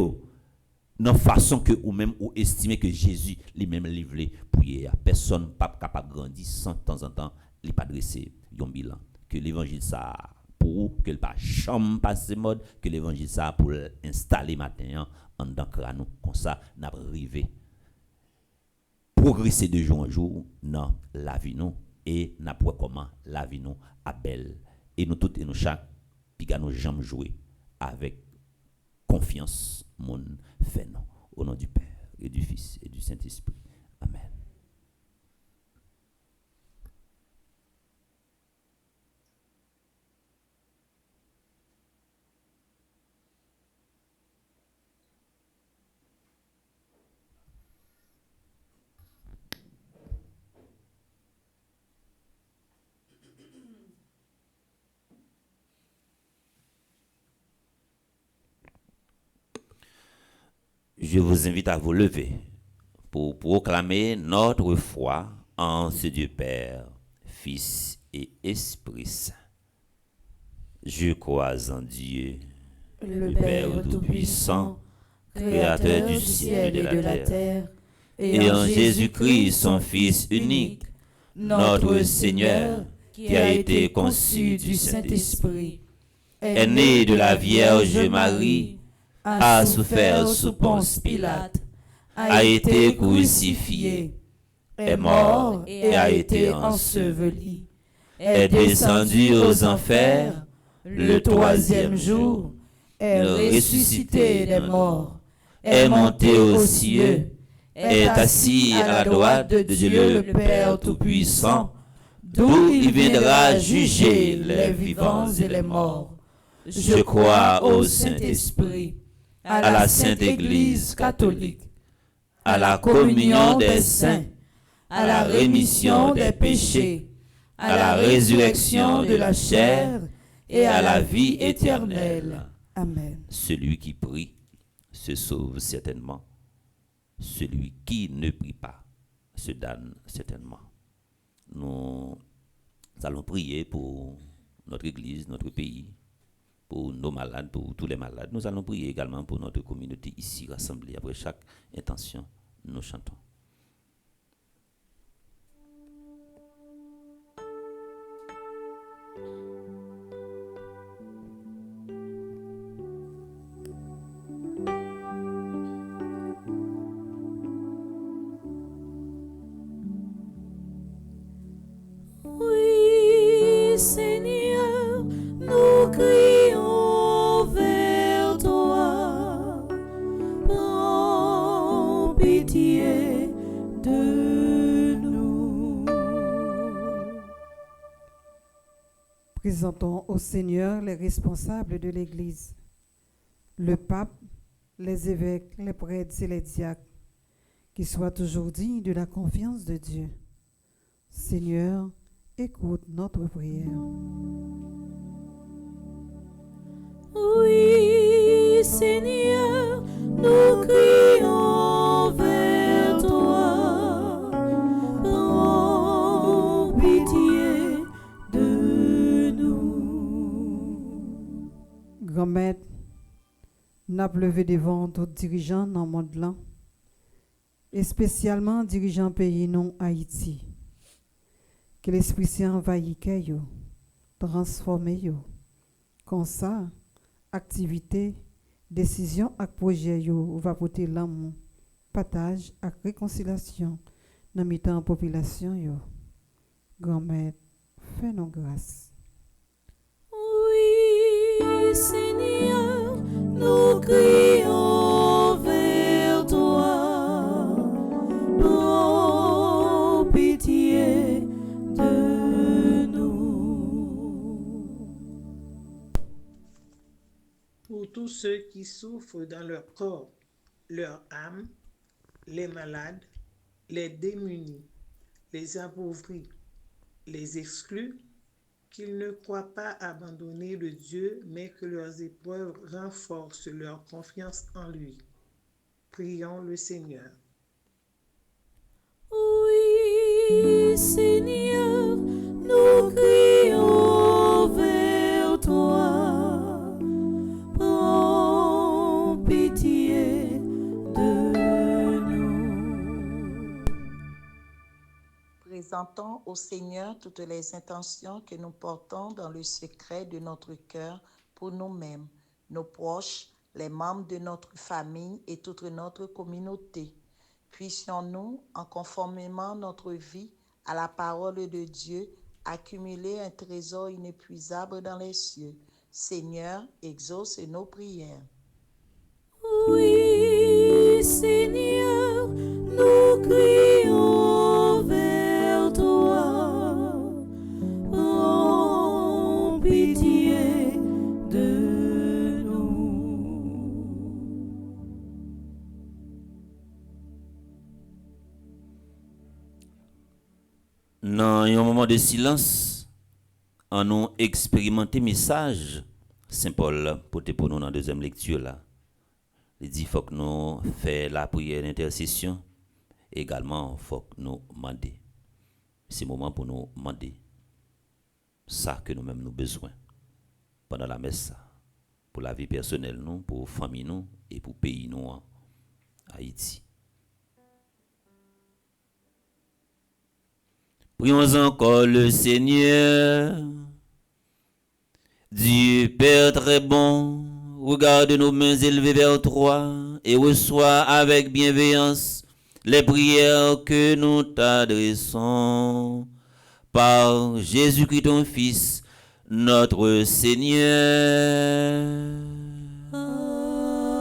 dans façon que ou même ou estimer que Jésus lui-même livré pour hier. Personne pas capable grandir sans de temps en temps il pas dresser un bilan que l'évangile ça pour que le pas chambre passe mode que l'évangile ça pour installer matin en dedans nous comme ça n'a arrivé progresser de jour en jour dans la vie nous et n'a pas comment la vie nous a belle et nous toutes et nous chaque puis nous jamais jouer avec confiance mon fait non au nom du Père et du Fils et du Saint-Esprit. Amen. Je vous invite à vous lever pour proclamer notre foi en ce Dieu Père, Fils et Esprit Saint. Je crois en Dieu, le Père Tout-Puissant, Créateur du ciel et de la terre, et en Jésus-Christ, son Fils unique, notre Seigneur, qui a été conçu du Saint-Esprit, est né de la Vierge Marie, a souffert sous Ponce Pilate, a été crucifié, est mort et a été enseveli, est descendu aux enfers, le troisième jour, est ressuscité des morts, est monté aux cieux, est assis à la droite de Dieu le Père Tout-Puissant, d'où il viendra juger les vivants et les morts. Je crois au Saint-Esprit, à la Sainte Église catholique, à la communion des saints, à la rémission des péchés, à la résurrection de la chair et à la vie éternelle. Amen. Celui qui prie se sauve certainement. Celui qui ne prie pas se damne certainement. Nous allons prier pour notre Église, notre pays, pour nos malades, pour tous les malades. Nous allons prier également pour notre communauté ici rassemblée. Après chaque intention, nous chantons. Oui, Seigneur, nous crions vers toi. Prends pitié de nous. Présentons au Seigneur les responsables de l'Église, le pape, les évêques, les prêtres et les diacres, qui soient toujours dignes de la confiance de Dieu. Seigneur, écoute notre prière. Oui, Seigneur, nous crions vers toi. Prends pitié de nous. Grand Maître, n'a levé devant tous dirigeants dans le monde là, et spécialement dirigeants pays non Haïti. Que l'Esprit Saint envahisse yo, transforme yo. Comme ça, activité, décision et projet yo va porter l'amour, partage et réconciliation dans la population yo. Grand Maître, fais-nous grâce. Oui, Seigneur, nous crions vers toi. Prends pitié de nous. Pour tous ceux qui souffrent dans leur corps, leur âme, les malades, les démunis, les appauvris, les exclus, qu'ils ne croient pas abandonner le Dieu, mais que leurs épreuves renforcent leur confiance en lui. Prions le Seigneur. Oui, Seigneur, nous crions vers toi. Prends pitié de nous. Présentons au Seigneur toutes les intentions que nous portons dans le secret de notre cœur pour nous-mêmes, nos proches, les membres de notre famille et toute notre communauté. Puissions-nous, en conformément notre vie à la parole de Dieu, accumuler un trésor inépuisable dans les cieux. Seigneur, exauce nos prières. Oui, Seigneur, nous crions vers toi. Prends pitié de nous. Dans un moment de silence, en nous expérimenter message, Saint Paul porté pour nous dans la deuxième lecture là. Il dit faut que nous fassions la prière d'intercession. Également, faut que nous demandions. C'est le moment pour nous demander ça que nous-mêmes nous besoin pendant la messe, pour la vie personnelle, nous, pour la famille, nous, et pour le pays, nous, en Haïti. Prions encore le Seigneur. Dieu Père très bon, regarde nos mains élevées vers toi et reçois avec bienveillance les prières que nous t'adressons par Jésus-Christ ton Fils, notre Seigneur. Amen.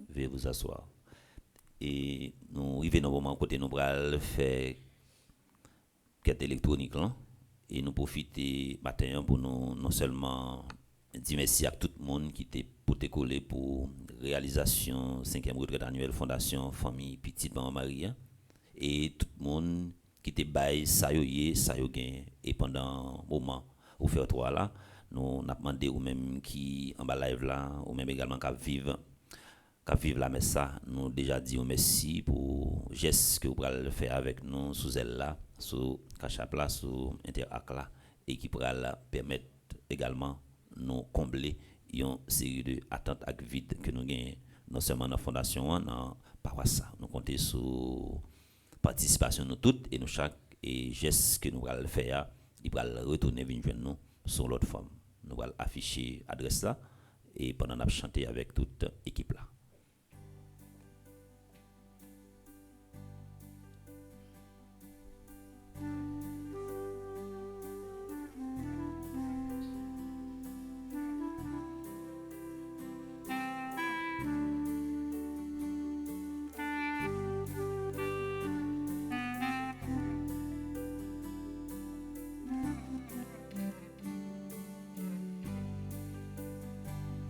Veuillez vous asseoir. Et nous arrivons dans le moment côté nous allons faire quête électronique là. Et nous profiter matin pour nous non seulement dire merci à tout le monde qui était pour te coller pour réalisation 5e retraite annuelle Fondation Famille Petite Maman Marie et tout le monde qui était bail ça yo gain et pendant moment au faire toi là nous n'a demandé ou même qui en bas live là ou même également qui vivre la messe ça nous déjà dit merci pour geste que vous allez faire avec nous sous elle là sur Cachap là sur Interact là et qui pourra permettre également nous combler une série de attentes et vides que nous gagnons non seulement dans la fondation dans paroisse nous comptons sur participation nous toutes et nous chaque et geste que nous allons faire il va retourner venir nous sur l'autre forme nous allons afficher adresse là et pendant nous chanter avec toute équipe là.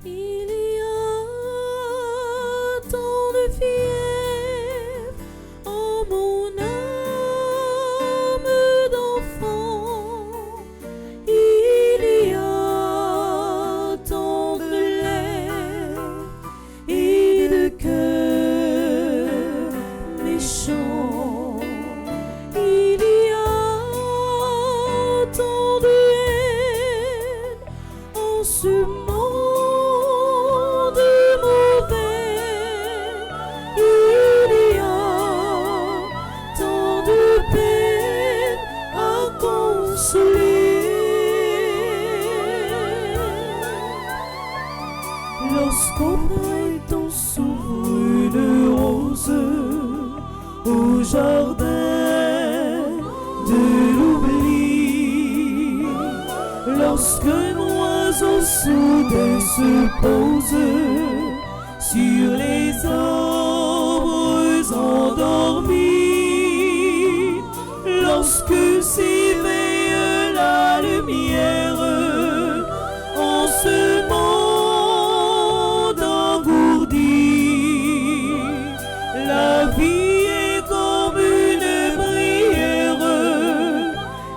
Il y a Comprends ton s'ouvre une rose au jardin de l'oubli. Lorsqu'un oiseau soudain se pose sur les arbres endormis, lorsque s'éveille la lumière en ce monde engourdi, la vie est comme une prière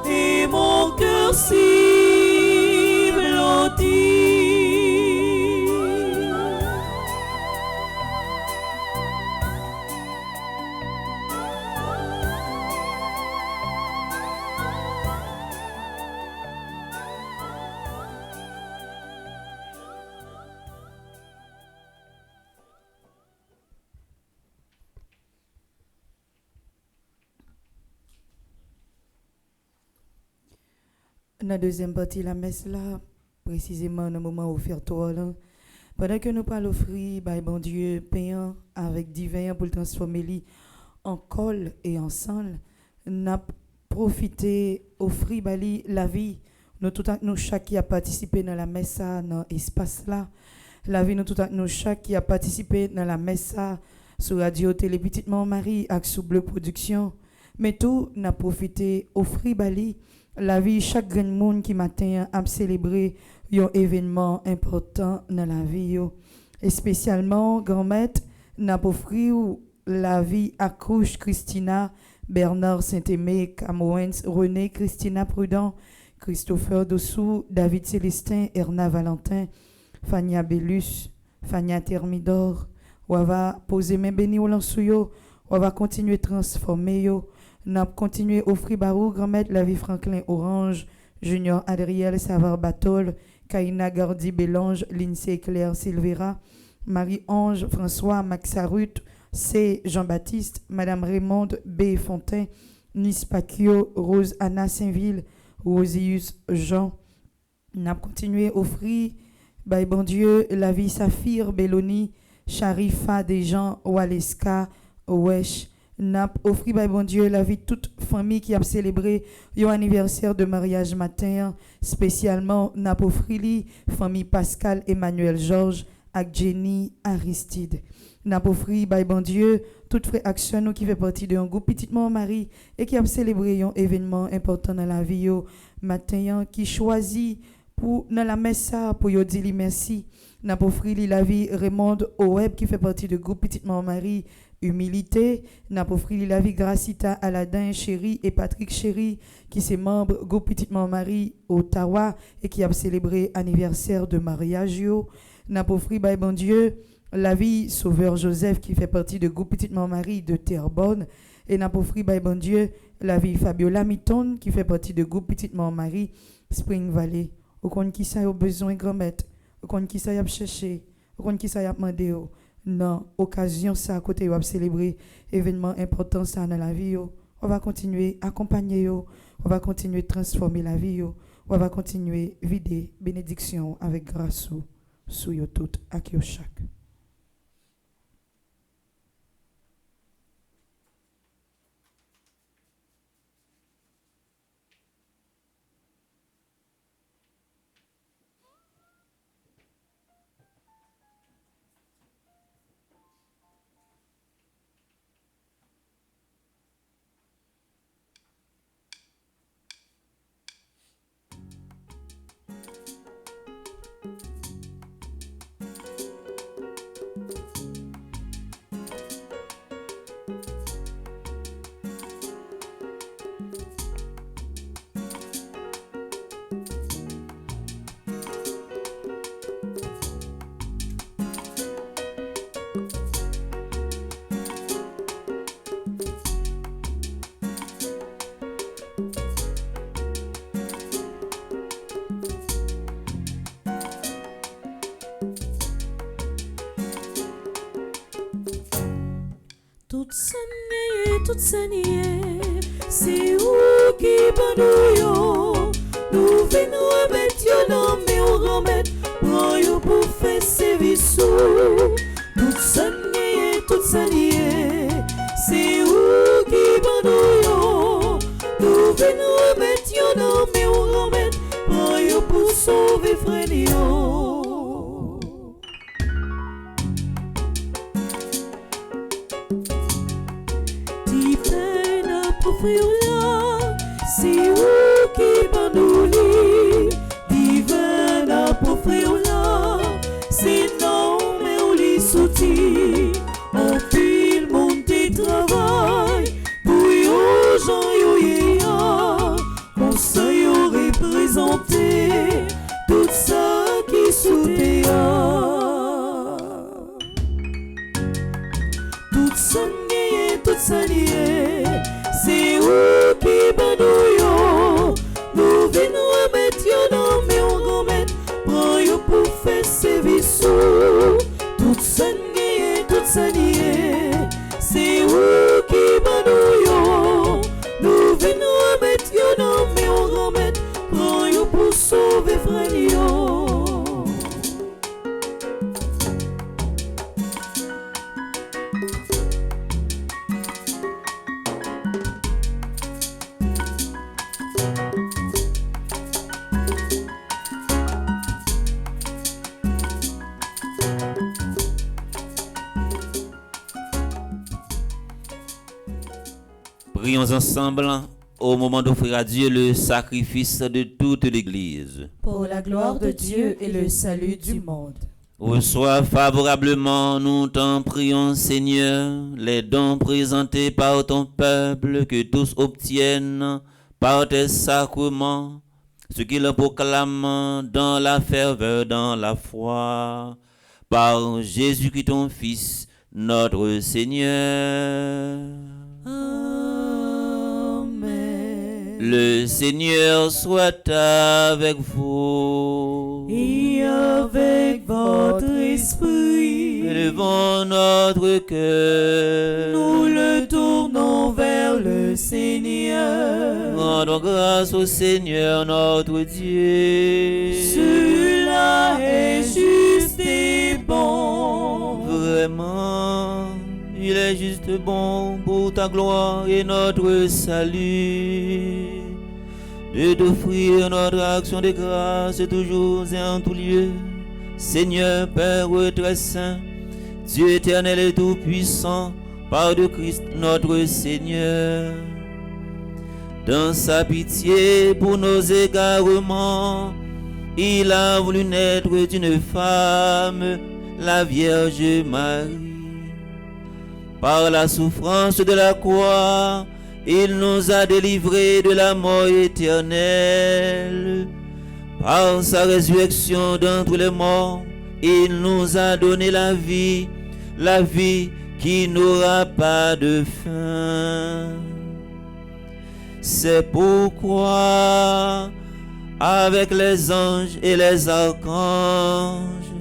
et mon cœur si blottit. Dans la deuxième partie de la messe, là, précisément dans le moment offertoire, là, pendant que nous parlons offrir, bon Dieu, payant avec divin pour le transformer en col et en sang, nous avons profité, offrir la vie, nous tout nous chaque qui a participé dans la messe, dans l'espace là, la vie, nous tout nous chaque qui a participé dans la messe sur Radio Télé Petite Marie, avec sous Bleu Production, mais tout n'a profité, offrir la vie, chaque grand monde qui matin a célébré un événement important dans la vie. Et spécialement, grand-maître, n'a offert la vie à Crouche, Christina, Bernard Saint-Aimé, Camoens, René, Christina Prudent, Christopher Dossou, David Célestin, Erna Valentin, Fania Bellus, Fania Thermidor. On va poser mes bénis au lansouyo, on va continuer à transformer yo. N'a continué offrir barou grand-maître la vie Franklin Orange, Junior Adriel Savard Batol, Kaina Gardi Bélange, Lindsay Claire Silvera, Marie-Ange François Maxarut, C. Jean-Baptiste, Madame Raymonde B. Fontaine, Nis Pacchio, Rose Anna Saint-Ville, Rosius Jean. N'a continué offrir bon Dieu la vie Saphir Belloni, Sharifa Desjans Waleska Wesh. N'a offert bon Dieu la vie de toute famille qui a célébré un anniversaire de mariage matin, spécialement n'a offert famille Pascal Emmanuel Georges avec Jenny Aristide. N'a offert bon Dieu toute frère action qui fait partie d'un groupe Petite Marie et qui a célébré un événement important dans la vie matin qui choisit pour dans la messe pour yo dire merci. N'a offert la vie Raymond Oeb qui fait partie du groupe Petite Marie Humilité, n'a offert la vie Gracita Aladin Chéri et Patrick Chéri qui sont membres groupe Petite Marie Ottawa et qui a célébré anniversaire de mariage n'a offert bon Dieu la vie Sauveur Joseph qui fait partie du groupe Petite Marie de Terrebonne et n'a offert bon Dieu la vie Fabiola Mitton qui fait partie du groupe Petite Marie Spring Valley. Au compte qui ça a besoin grand-maître, au compte qui ça a cherché, au compte qui ça a demandé. Non, occasion ça à côté va célébrer événement important ça dans la vie on va continuer accompagner on va continuer transformer la vie on va continuer vider bénédiction avec grâce sous yo tout à qui chaque. Toute saignée, c'est où qui bandouille, nous venons remettre yo dans mes remettre, prends yo pour faire service. offrir là, c'est où qui va nous lire, divin à pour offrir là, c'est non mais on les sortit, on pile monter travail, pour yo gens yo yéa, on s'en yo représenté, tout ça qui sautait. Tout ça lié, c'est où qui va nous venons remettre yo non mais on remet, prends yo pour faire service. Tout ça lié, c'est où qui va nous venons remettre yo non mais on remet, prends yo pour sauver frère yo. Prions ensemble au moment d'offrir à Dieu le sacrifice de toute l'Église. Pour la gloire de Dieu et le salut du monde. Reçois favorablement, nous t'en prions, Seigneur, les dons présentés par ton peuple, que tous obtiennent par tes sacrements, ce qu'ils proclament dans la ferveur, dans la foi, par Jésus-Christ ton Fils, notre Seigneur. Le Seigneur soit avec vous. Et avec votre esprit. Élevons notre cœur. Nous le tournons vers le Seigneur. Rendons grâce au Seigneur notre Dieu. Celui-là est juste et bon. Vraiment, il est juste bon pour ta gloire et notre salut, de t'offrir notre action de grâce toujours et en tout lieu. Seigneur Père très saint, Dieu éternel et tout-puissant, par de Christ notre Seigneur. Dans sa pitié pour nos égarements, il a voulu naître d'une femme, la Vierge Marie. Par la souffrance de la croix, il nous a délivrés de la mort éternelle. Par sa résurrection d'entre les morts, il nous a donné la vie qui n'aura pas de fin. C'est pourquoi, avec les anges et les archanges,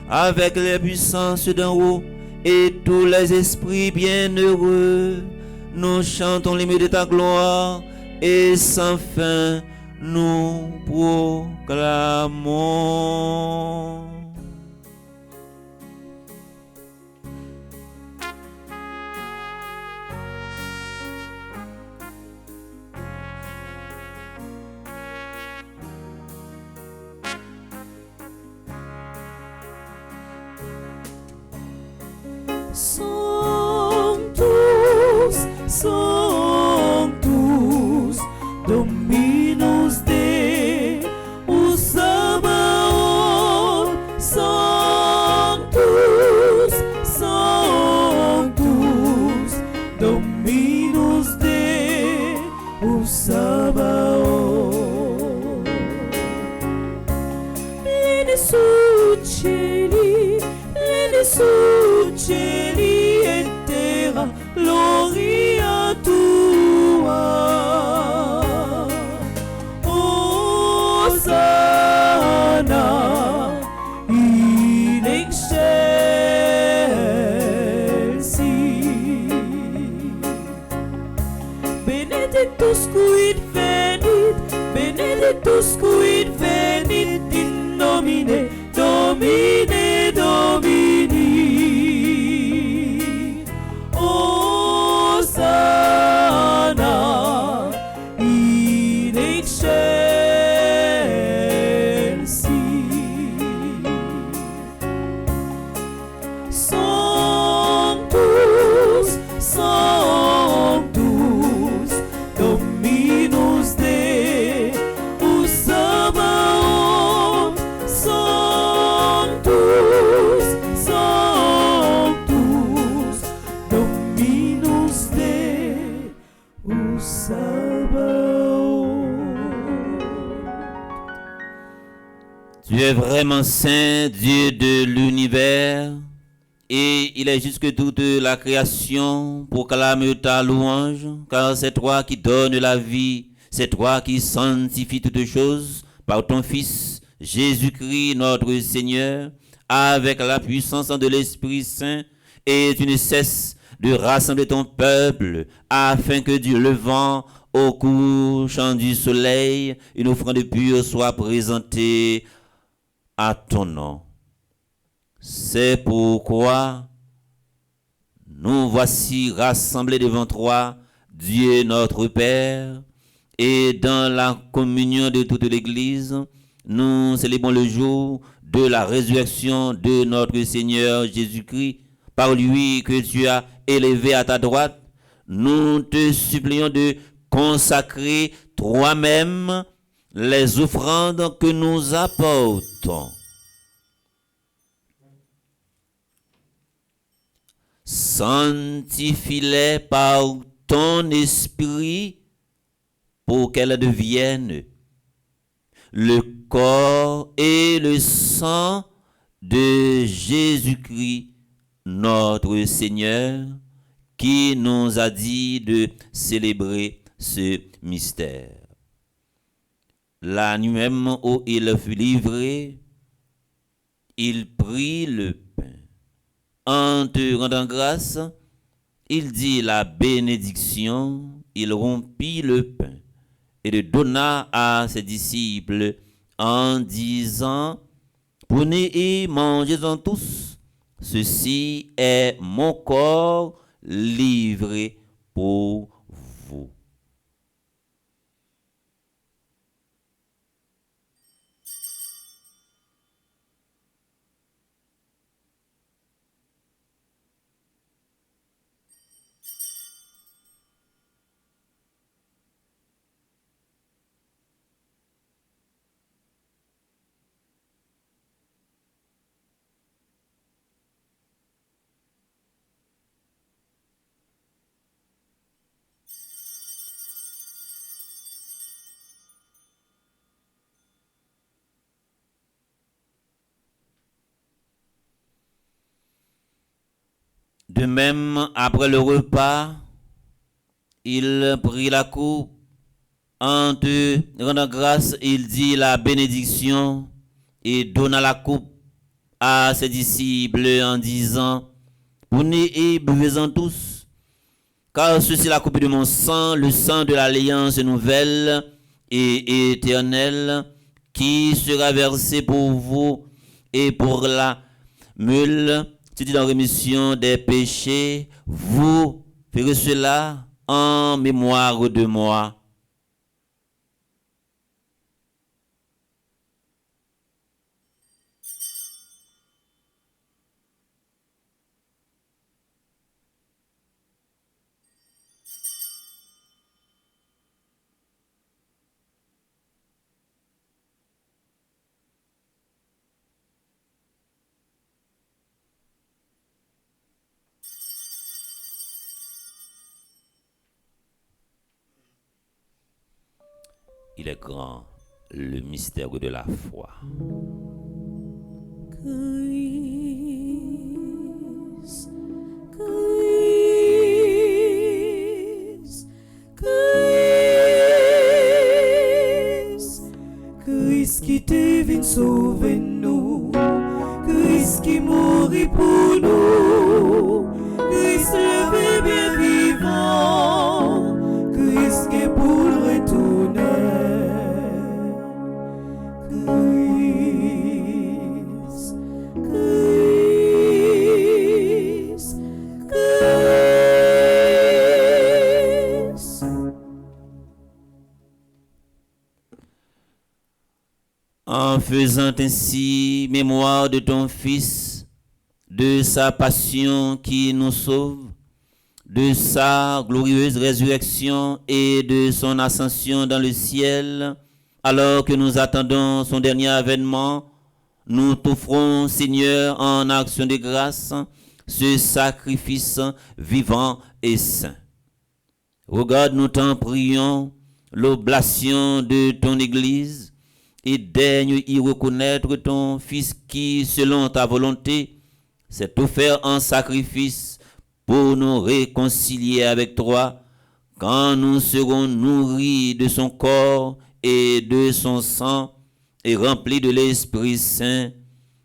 avec les puissances d'en haut, et tous les esprits bienheureux, nous chantons l'hymne de ta gloire et sans fin nous proclamons. Sanctus, Dominus Deus Sabaoth, Sanctus, Sanctus, Dominus Deus Sabaoth. Pleni sud cieli et terra, gloria tua. Hosanna in excelsis. Benedictus quid venit in nomine Domini. Hosanna in excelsis. Sanctus, Sanctus, vraiment saint, Dieu de l'univers, et il est juste que toute la création proclame ta louange, car c'est toi qui donnes la vie, c'est toi qui sanctifies toutes choses par ton Fils, Jésus-Christ notre Seigneur, avec la puissance de l'Esprit Saint, et tu ne cesses de rassembler ton peuple, afin que du levant au couchant du soleil, une offrande pure soit présentée à ton nom. C'est pourquoi nous voici rassemblés devant toi, Dieu notre Père, et dans la communion de toute l'Église, nous célébrons le jour de la résurrection de notre Seigneur Jésus-Christ, par lui que tu as élevé à ta droite. Nous te supplions de consacrer toi-même les offrandes que nous apportons. Sanctifie-les par ton esprit pour qu'elles deviennent le corps et le sang de Jésus-Christ, notre Seigneur, qui nous a dit de célébrer ce mystère. La nuit même où il fut livré, il prit le pain. En te rendant grâce, il dit la bénédiction, il rompit le pain et le donna à ses disciples en disant, prenez et mangez-en tous, ceci est mon corps livré pour vous. De même, après le repas, il prit la coupe. En te rendant grâce, il dit la bénédiction et donna la coupe à ses disciples en disant, prenez et buvez-en tous, car ceci est la coupe de mon sang, le sang de l'alliance nouvelle et éternelle, qui sera versé pour vous et pour la meule. C'est dans la rémission des péchés, vous ferez cela en mémoire de moi. Il est grand, le mystère de la foi. Christ, Christ, Christ, Christ qui te vient sauver nous, Christ qui mourit pour nous, Christ levé bien vivant, Christ qui pour le retourner. Christ, Christ, Christ. En faisant ainsi mémoire de ton Fils, de sa passion qui nous sauve, de sa glorieuse résurrection et de son ascension dans le ciel, alors que nous attendons son dernier avènement, nous t'offrons, Seigneur, en action de grâce, ce sacrifice vivant et saint. Regarde, nous t'en prions, l'oblation de ton Église, et daigne y reconnaître ton Fils qui, selon ta volonté, s'est offert en sacrifice pour nous réconcilier avec toi, quand nous serons nourris de son corps et de son sang et remplis de l'Esprit Saint.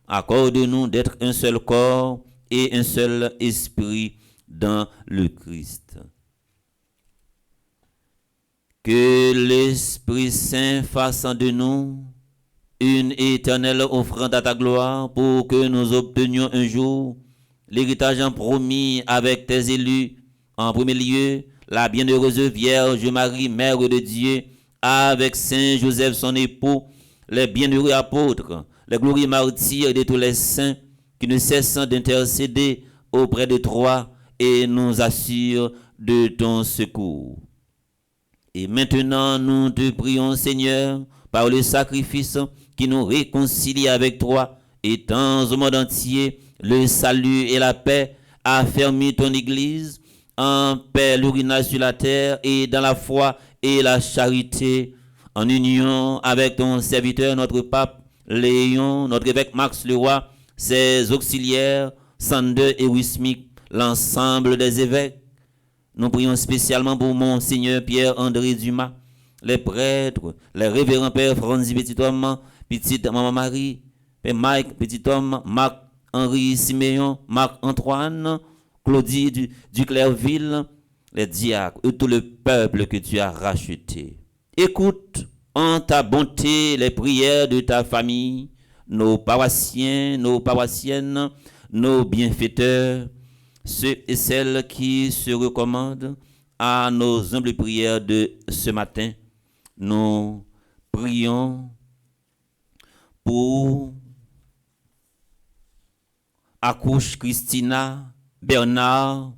Accorde-nous d'être un seul corps et un seul esprit dans le Christ. Que l'Esprit Saint fasse de nous une éternelle offrande à ta gloire pour que nous obtenions un jour l'héritage promis avec tes élus. En premier lieu, la bienheureuse Vierge Marie, Mère de Dieu, avec Saint Joseph son époux, les bienheureux apôtres, les glorieux martyrs de tous les saints qui ne cessent d'intercéder auprès de toi et nous assurent de ton secours. Et maintenant, nous te prions, Seigneur, par le sacrifice qui nous réconcilie avec toi, étends au monde entier le salut et la paix, affermis ton Église en pèlerinage sur la terre et dans la foi et la charité, en union avec ton serviteur, notre pape Léon, notre évêque Max Leroy, ses auxiliaires, Sander et Wismic, l'ensemble des évêques. Nous prions spécialement pour Monseigneur Pierre-André Dumas, les prêtres, les révérends Père Franzi Petit-Homme, Petite Maman Marie, Père Mike Petit-Homme, Marc-Henri Siméon, Marc-Antoine, Claudie du Clairville, les diacres et tout le peuple que tu as racheté. Écoute en ta bonté les prières de ta famille, nos paroissiens, nos paroissiennes, nos bienfaiteurs, ceux et celles qui se recommandent à nos humbles prières de ce matin. Nous prions pour Accouche Christina, Bernard,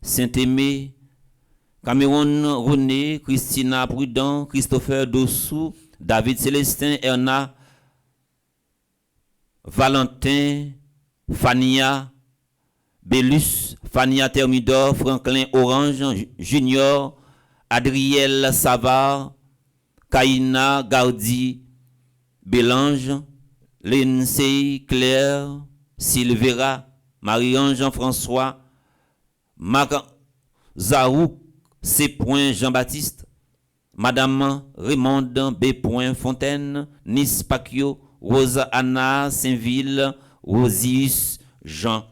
Saint-Aimé, Cameron René, Christina Prudent, Christopher Dossou, David Célestin, Erna, Valentin, Fania, Bellus, Fania Thermidor, Franklin Orange, Junior, Adriel Savard, Kaina Gardi, Bélange, Lindsay Claire, Silvera, Marie-Ange Jean-François, Marc Zarouk, C. Jean-Baptiste, Madame Raymonde B. Fontaine, Nis Pacquiao, Rosa Anna Saint-Ville, Rosius Jean.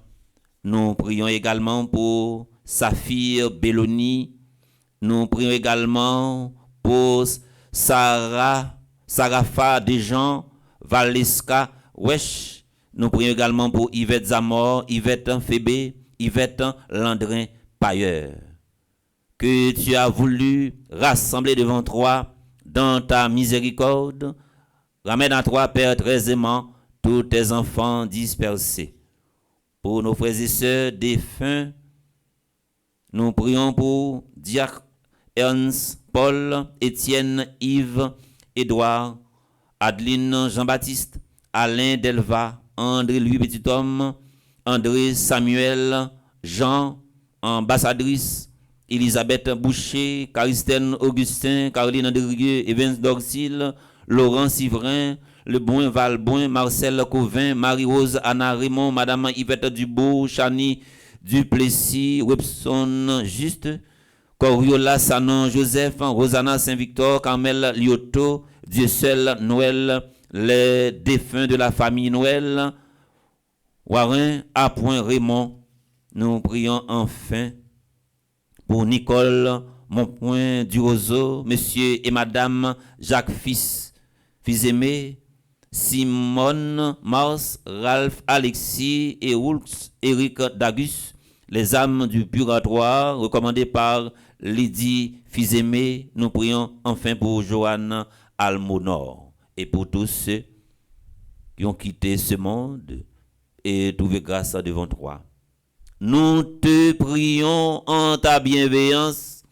Nous prions également pour Saphir Belloni. Nous prions également pour Sarafa Desjans, Valeska Wesh. Nous prions également pour Yvette Zamor, Yvette Fébé, Yvette Landrin Pailleur. Que tu as voulu rassembler devant toi dans ta miséricorde. Ramène à toi, Père, très aimant, tous tes enfants dispersés. Pour nos frères et sœurs défunts, nous prions pour Diacre Ernst, Paul, Étienne, Yves, Édouard, Adeline, Jean-Baptiste, Alain Delva, André Louis Petit-Homme, André Samuel, Jean, ambassadrice, Elisabeth Boucher, Caristène Augustin, Caroline Andrieux, Evans Dorsil, Laurent Sivrin, Le Boin Valboin, Marcel Covin, Marie-Rose Anna Raymond, Madame Yvette Dubourg, Chani Duplessis, Webson Juste, Coriola Sanon Joseph, Rosanna Saint-Victor, Carmel Lyoto, Dieu seul Noël, les défunts de la famille Noël, Warren Appoint Raymond. Nous prions enfin pour Nicole Monpoint Durozo, Monsieur et Madame Jacques Fils aimé, Simone Mars, Ralph Alexis et Wulks Eric Dagus, les âmes du purgatoire recommandées par Lydie Fils-Aimé. Nous prions enfin pour Joanne Almonor et pour tous ceux qui ont quitté ce monde et trouvé grâce devant toi. Nous te prions en ta bienveillance,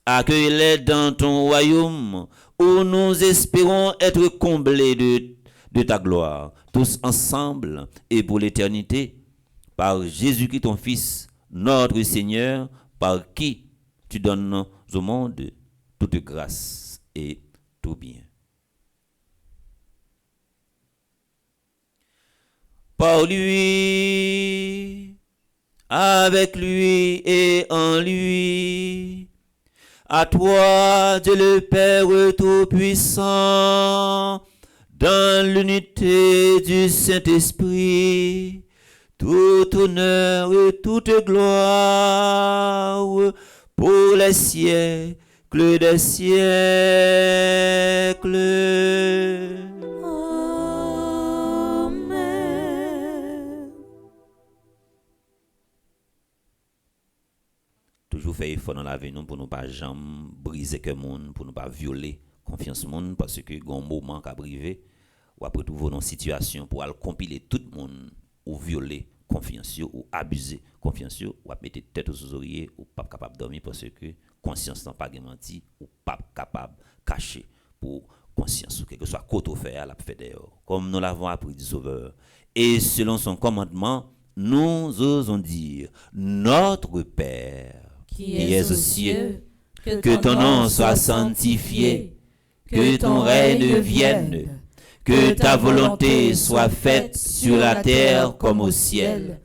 accueille-les dans ton royaume où nous espérons être comblés de ta gloire, tous ensemble et pour l'éternité, par Jésus-Christ ton Fils, notre Seigneur, par qui tu donnes au monde toute grâce et tout bien. par lui, avec lui et en lui. À toi, Dieu le Père Tout-Puissant, dans l'unité du Saint-Esprit, tout honneur et toute gloire pour les siècles des siècles. Amen. Toujours faire effort dans la vie nous pour ne pas jamais briser que monde, pour ne pas violer confiance monde, parce que un moment qui a privé ou après tout dans situation pour aller compiler tout le monde ou violer confiance ou abuser confiance ou mettre tête aux oreillers ou pas capable dormir parce que conscience n'a pas menti ou pas capable cacher pour conscience, quel que soit côté faire la fait dehors, comme nous l'avons appris du Sauveur. Et selon son commandement, nous osons dire: Notre Père, qui es aux cieux, que ton nom soit sanctifié, que ton règne vienne, que ta volonté soit faite sur la terre comme au ciel.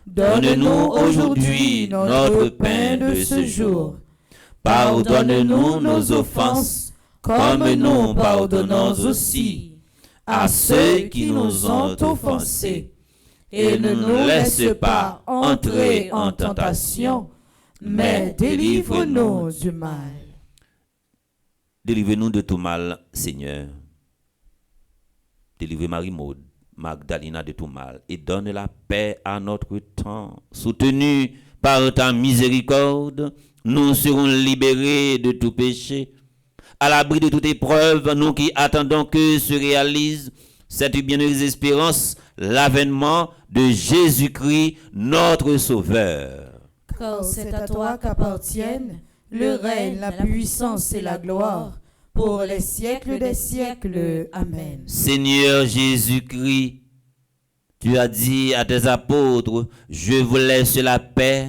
Donne-nous aujourd'hui notre pain de ce jour. Pardonne-nous nos offenses, comme nous pardonnons aussi à ceux qui nous ont offensés. Et ne nous laisse pas entrer en tentation, mais délivre-nous du mal. Délivre-nous de tout mal, Seigneur. Délivre Marie-Maude, Magdalena de tout mal, et donne la paix à notre temps. Soutenus par ta miséricorde, nous serons libérés de tout péché. À l'abri de toute épreuve, nous qui attendons que se réalise cette bienheureuse espérance, l'avènement de Jésus-Christ, notre Sauveur. Car c'est à toi qu'appartiennent le règne, la puissance et la gloire, pour les siècles des siècles. Amen. Seigneur Jésus-Christ, tu as dit à tes apôtres: je vous laisse la paix,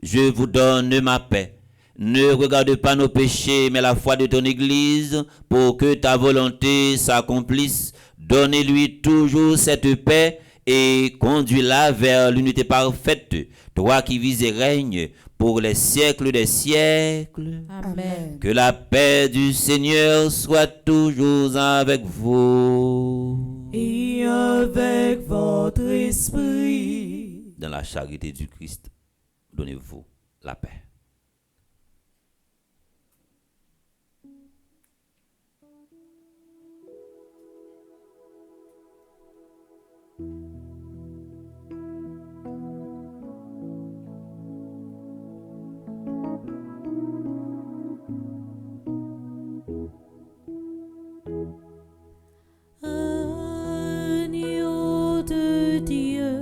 je vous donne ma paix. Ne regarde pas nos péchés, mais la foi de ton Église, pour que ta volonté s'accomplisse. Donne-lui toujours cette paix et conduis-la vers l'unité parfaite, toi qui vis et règnes pour les siècles des siècles. Amen. Que la paix du Seigneur soit toujours avec vous. Et avec votre esprit. Dans la charité du Christ, donnez-vous la paix. Agneau de Dieu,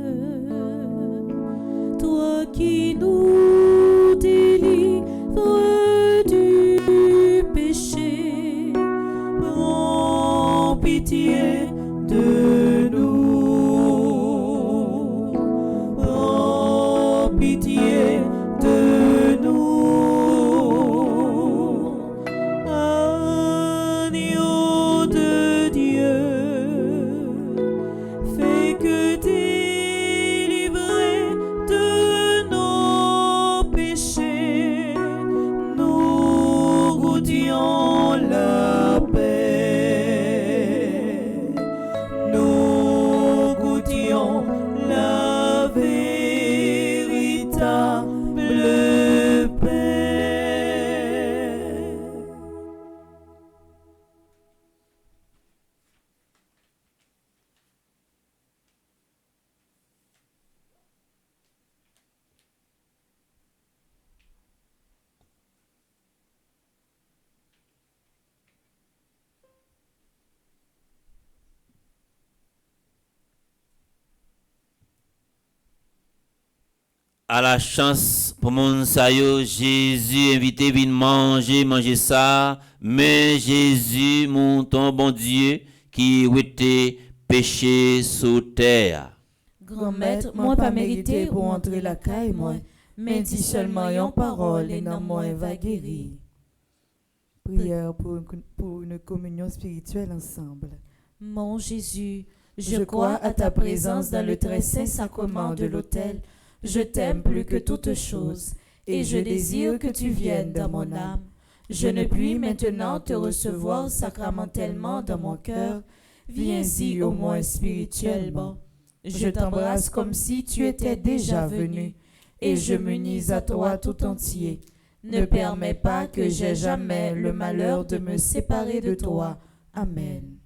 toi qui nous délivres du péché, prends pitié de nous. Prends pitié de nous. Agneau de Dieu, fais que délivrés de nos péchés, nous goûtions la paix. Nous goûtions la véritable paix. À la chance pour mon sayo, Jésus invité vin manger ça, mais Jésus mon ton bon Dieu qui était péché sous terre. Grand maître, moi pas mérité pour entrer la caille, moi, mais dis seulement une parole et non moi va guérir. Prière pour une communion spirituelle ensemble. Mon Jésus, Je crois à ta présence dans le très saint sacrement de l'autel. Je t'aime plus que toute chose, et je désire que tu viennes dans mon âme. Je ne puis maintenant te recevoir sacramentellement dans mon cœur. Viens-y au moins spirituellement. Je t'embrasse comme si tu étais déjà venu, et je m'unis à toi tout entier. Ne permets pas que j'aie jamais le malheur de me séparer de toi. Amen.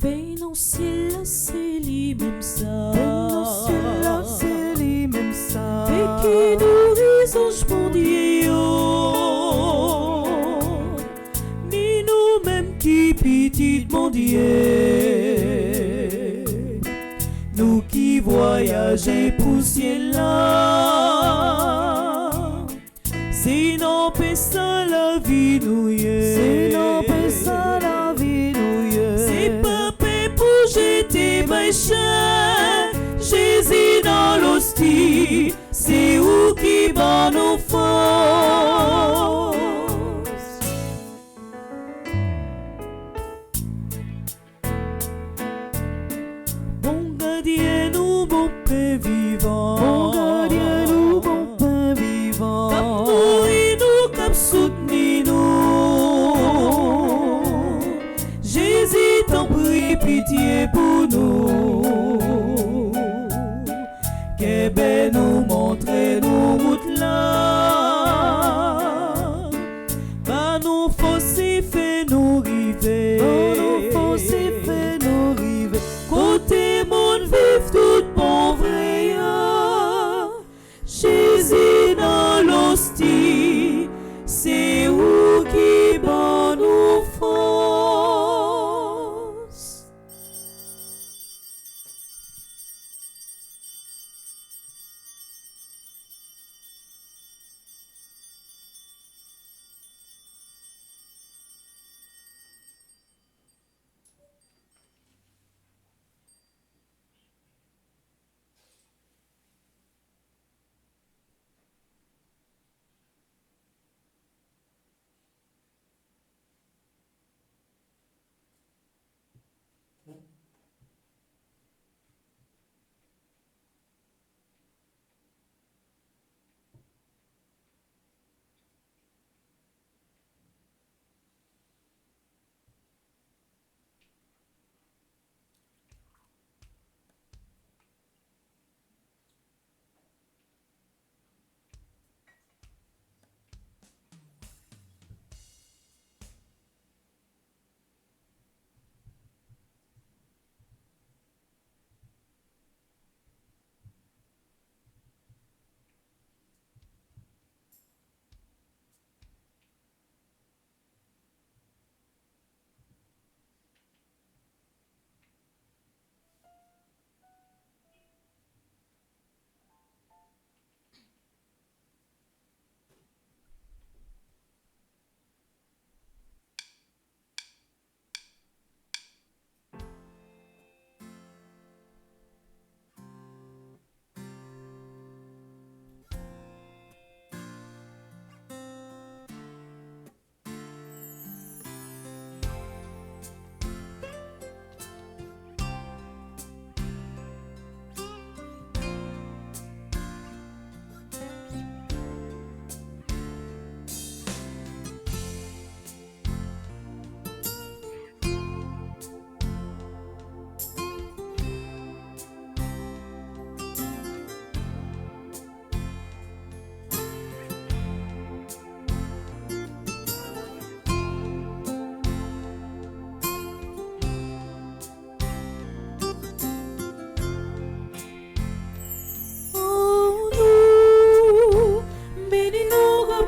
Paix non ciel là c'est lui-même ça. Paix non ciel là c'est lui-même ça. Paix qui nourrit ange mondier ni nous-mêmes qui petit mondier. Nous qui voyageons pour ciel là. C'est non paix ça la vie nous y est. C'est non paix ça la vie nous y est. C'est pas j'étais méchant, Jésus dans l'hostie, c'est où qui bat nos forces. Bon gardien nous, bon pain vivant. Bon gardien nous, bon pain vivant. Cap nourri nous, cap soutenu nous. Jésus t'en prie pitié pour nous. Que ben nous montrer nous route là.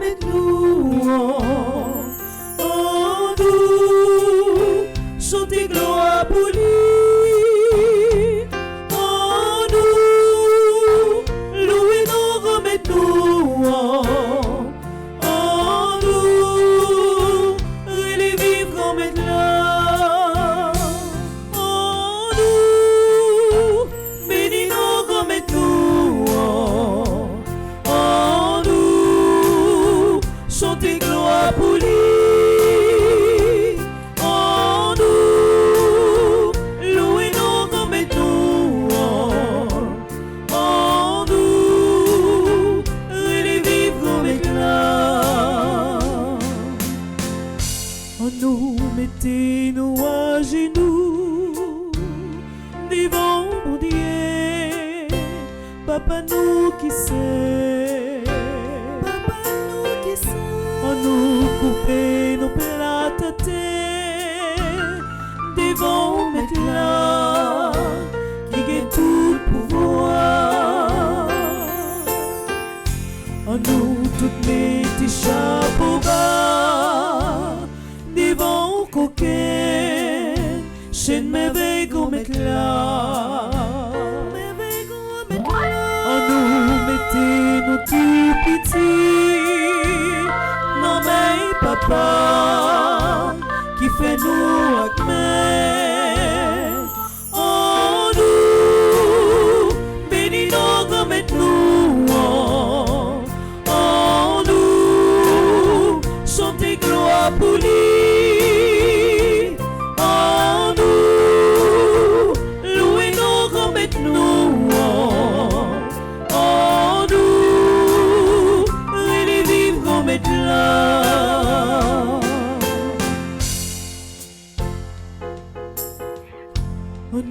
remettre nous en nous, chanter gloire pour lui, en nous, louer nous, remettre nous en nous, les vivre, remettre là, en nous, bénis nous, remettre nous en nous, chanter gloire pour lui. Mettez-nous à genoux devant mon Dieu, Papa nous qui sait, on nous couper nos plats à terre devant mettre là qui a tout pouvoir, on nous toutes mettez chapeau bas devant coquet, chaîne merveille qu'on met là. On nous mettait nos tout petits, non mais papa, qui fait nous acmer. On nous, bénis nous, qu'on met nous en nous, chanter gloire pour lui.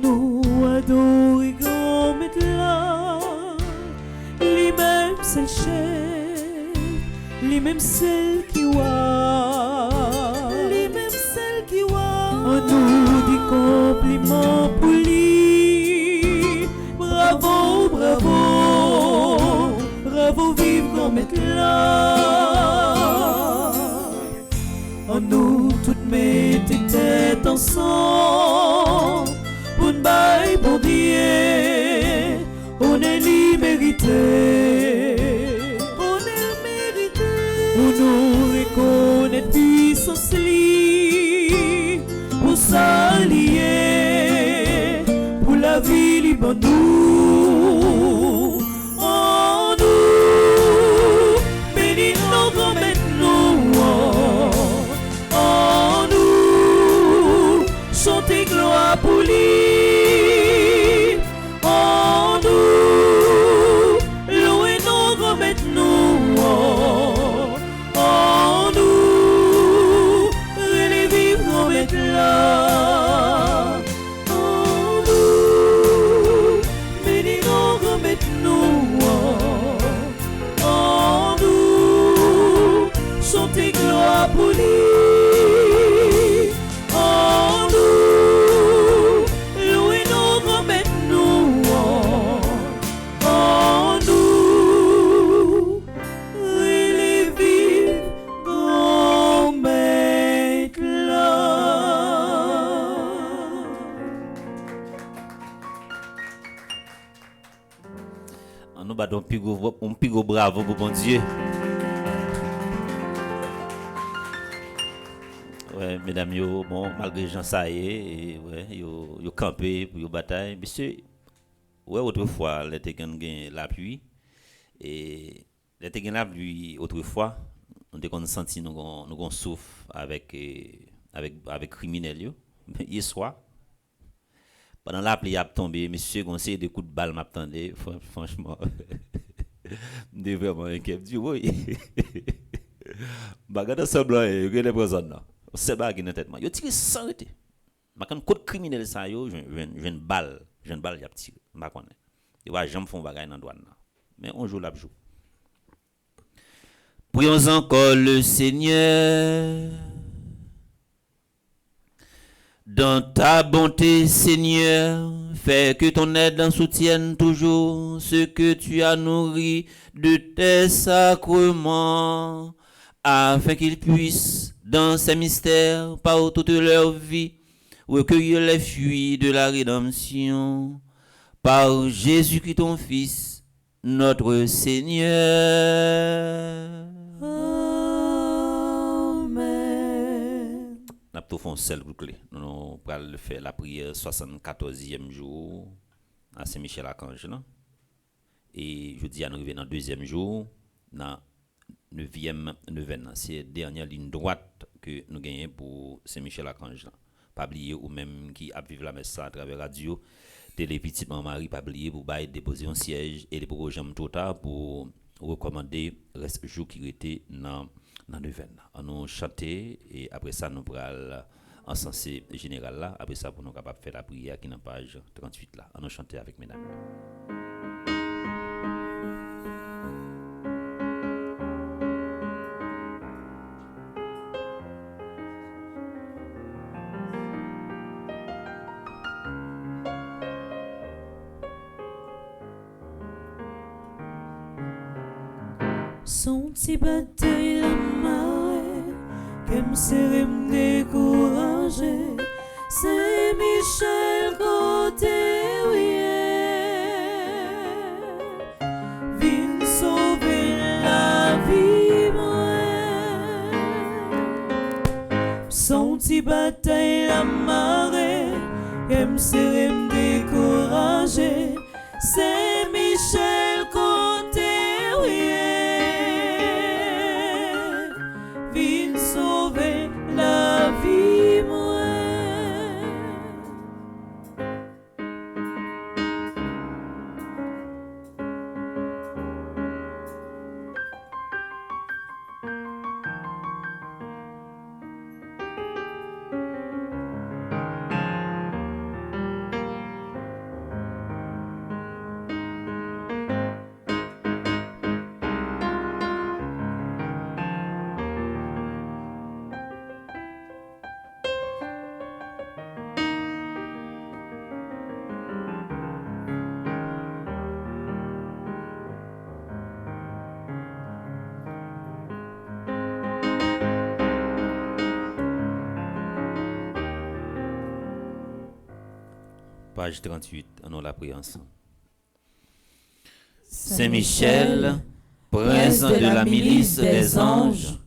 Nous adorer grand mettre là, les mêmes celles chefs, les mêmes celles qui voient, les mêmes celles qui voient. On nous dit compliments pour lui, bravo, bravo, bravo, vive grand mettre là. On nous toutes mettez tête ensemble. Bye, bon Dieu, on est mérité, on est mérité, on nous reconnaît puissance li, pour s'allier, pour la vie libre nous, en nous, bénis nos grands nous, en nous, chanter gloire pour lui. Nous battons un pigo bravo pour bon Dieu. Ouais, mesdames, yo, bon, malgré Jean ça y est, ouais, yo campé pour yo bataille. Monsieur, ouais, autrefois, les gens gagnent l'appui. Et les gens gagnent l'appui autrefois, on a senti nous souffle avec criminels. Mais hier soir, pendant la pluie a tombé, monsieur, on sait des coups de balle m'attendait, franchement. Je vraiment inquiet. Je dis oui. Bagada semblant, il y a des personnes là. C'est pas qui dans tête. Yo tire sans arrêter. Ma quand code criminel ça yo, je une balle, il y a tiré. Ma connaît. Il va jamais font bagaille dans douane là. Mais on joue la joue. Prions encore le Seigneur. Dans ta bonté, Seigneur, fais que ton aide soutienne toujours ce que tu as nourri de tes sacrements. afin qu'ils puissent, dans ces mystères, par toute leur vie, recueillir les fruits de la rédemption, par Jésus-Christ ton Fils, notre Seigneur. Amen. Nous avons fait un seul bouclé. Nous allons faire la prière 74e jour à Saint-Michel-Archange. Et je dis à nous arriver dans le 2e jour, dans le 9e neuvaine. C'est la dernière ligne droite que nous gagnons pour Saint-Michel-Archange. Pas oublier ou même qui a vécu la messe à travers la radio, télé Petite Marie, pas oublier pour déposer un siège et les programmes total pour recommander le reste jour qui était dans le neuvaine. On nous chanter et après ça nous pourrons en sens général là. Après ça pour nous capables faire la prière qui est dans page 38 là. On nous chanter avec mesdames. Son petit bataille la marée, qu'aime serrer me décourager, c'est Michel côté vient sauver la vie moi. Son petit bataille la marée, qu'aime serrer me décourager, c'est Michel côté sauver la vie moi. Page 38, on la prière ensemble. Saint-Michel, prince de la milice des anges,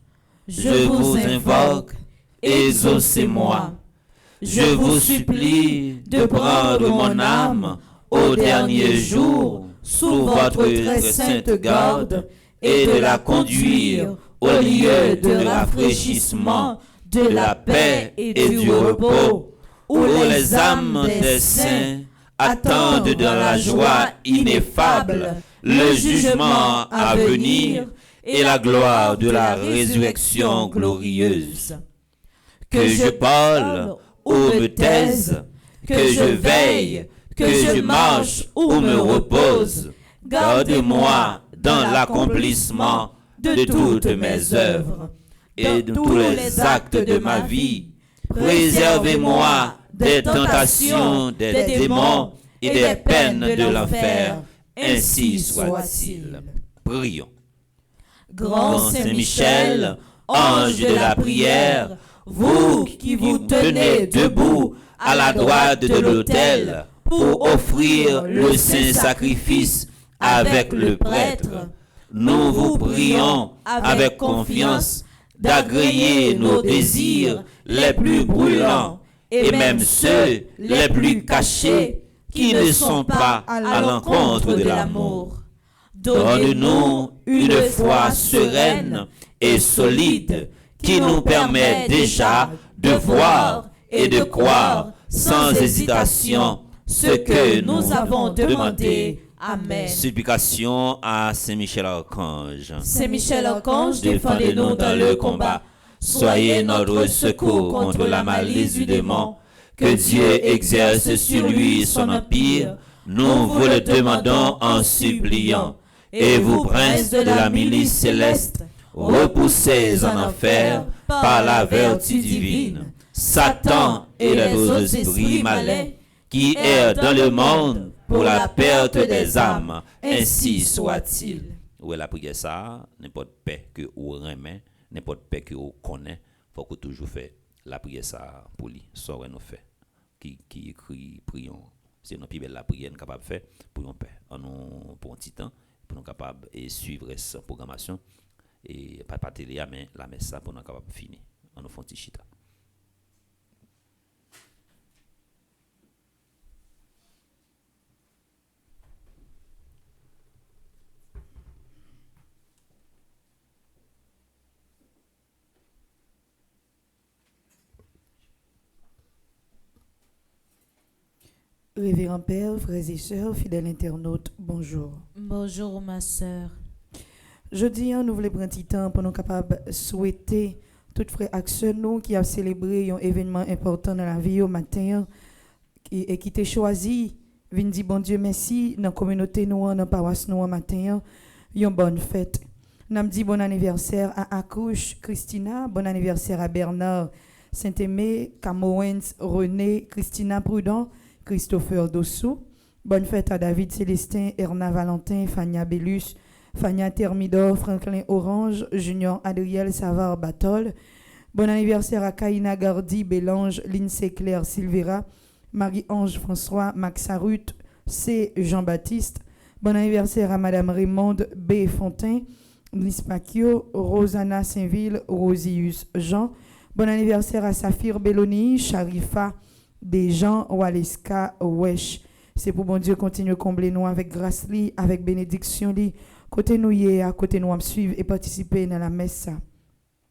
je vous invoque, exaucez-moi. Je vous supplie de prendre mon âme au dernier jour sous votre très sainte garde et de la conduire au lieu de rafraîchissement, de la paix et du repos, où les âmes des saints attendent dans la joie ineffable le jugement à venir et la gloire de la résurrection glorieuse. Que je parle ou me taise, que je veille, que je marche ou me repose, gardez-moi dans l'accomplissement de toutes mes œuvres et de tous les actes de ma vie. Préservez-moi des tentations des démons et des peines de l'enfer. Ainsi soit-il. Prions. Grand Saint-Michel, ange de la prière, vous qui vous tenez debout à la droite de l'autel pour offrir le saint sacrifice avec le prêtre, nous vous prions avec confiance d'agréer nos désirs les plus brûlants et même ceux les plus cachés qui ne sont pas à l'encontre de l'amour. Donne-nous une foi sereine et solide qui nous permet déjà de voir et de croire sans hésitation ce que nous avons demandé. Amen. Supplication à Saint-Michel-Archange. Saint-Michel-Archange, défendez-nous dans le combat. Soyez notre secours contre la malice du démon. Que Dieu exerce sur lui son empire. Nous vous le demandons en suppliant. Et vous, princes de la milice céleste, repoussez en enfer par la vertu divine Satan et les autres esprits malins qui errent dans le monde pour la perte des âmes. Ainsi soit-il. Où est la prière ça? N'importe paix que ou remet n'importe père que vous connaît, faut que toujours fait la prière ça pour lui. Ça nous fait qui écrit prions. C'est notre plus belle la prière nous capable faire pour un père. On pour un petit temps pour nous capable et suivre cette programmation et pas télé mais la messe ça pour nous capable finir. On nous font petit chita. Révérend Père, frères et sœurs, fidèles internautes, bonjour. Bonjour ma sœur. Jeudi, nous voulons prendre un petit temps pour nous capables de souhaiter toutes frères et nous qui ont célébré un événement important dans la vie au matin et qui t'a choisi, venir dire bon Dieu merci dans la communauté nous, dans la paroisse nous au matin, une bonne fête. Nous dit bon anniversaire à Akouche, Christina, bon anniversaire à Bernard, Saint-Aimé, Camowens, René, Christina Prudent, Christopher Dossou. Bonne fête à David Célestin, Erna Valentin, Fania Bellus, Fania Thermidor, Franklin Orange, Junior Adriel Savard Batol. Bon anniversaire à Kaina Gardi, Bélange, Lindsay Claire Silvera, Marie-Ange François, Max Arut, C. Jean-Baptiste. Bon anniversaire à Madame Raymonde B. Fontaine, Lys Pacchio, Rosanna Saint-Ville, Rosius Jean. Bon anniversaire à Saphir Belloni, Sharifa Desjean, Waleska Wesh. C'est pour bon Dieu continuer à combler nous avec grâce li, avec bénédiction li. Côté nous y est, à côté nous à suivre et participer dans la messe.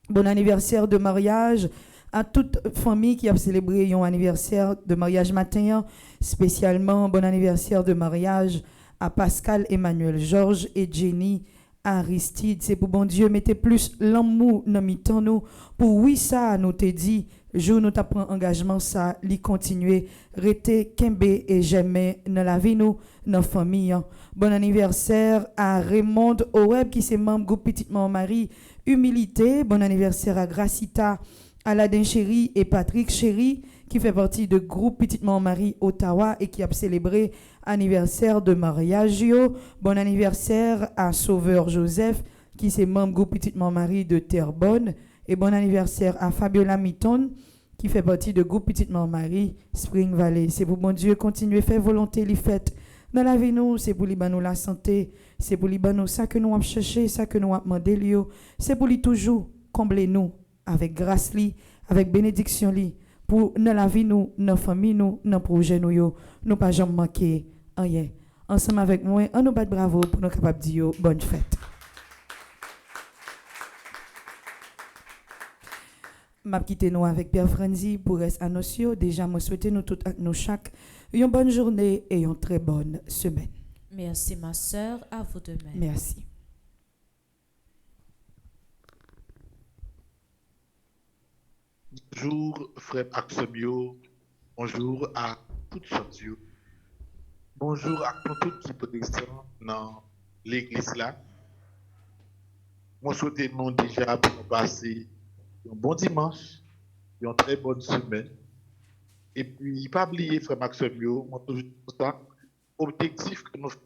Bon anniversaire de mariage à toute famille qui a célébré un anniversaire de mariage matin. Spécialement bon anniversaire de mariage à Pascal, Emmanuel, Georges et Jenny Aristide. C'est pour bon Dieu mettez plus l'amour dans mi-temps nous. Pour oui ça nous te dit. Jour nous t'apprend engagement ça, li continuer, rester kembe et jamais dans la vie nous, dans la famille. Bon anniversaire à Raymond Oreb qui c'est membre groupe Petite Maman Marie Humilité. Bon anniversaire à Gracita, Aladin Chéri et Patrick Chéri qui fait partie de groupe Petite Maman Marie Ottawa et qui a célébré anniversaire de mariage. Bon anniversaire à Sauveur Joseph qui c'est membre groupe Petite Maman Marie de Terrebonne. Et bon anniversaire à Fabiola Mitton, qui fait partie de groupe Petite Maman Marie, Spring Valley. C'est pour bon Dieu continuer à faire volonté les fêtes. Dans la vie, nous, c'est pour lui nous la santé, c'est pour lui nous ça que nous avons cherché, ça que nous avons demandé, c'est pour lui toujours combler nous avec grâce, avec bénédiction, pour dans la vie, nous, dans la famille, nous, dans le projet, nous pas jamais manquer rien. Ensemble avec moi, on nous bat bravo pour nous capables de dire bonne fête. M'a quitté nous avec Pierre Franzi pour rester à nos déjà me souhaiter nous toutes nous chaque une bonne journée et une très bonne semaine. Merci ma sœur, à vous de même. Merci. Bonjour frère Axomio, bonjour à toutes sortes. Bonjour à tout qui présent dans l'église là. Moi souhaite nous déjà pour passer un bon dimanche, une très bonne semaine. Et puis, pas oublier, frère Maximio, moi toujours ça, objectif que nous faisons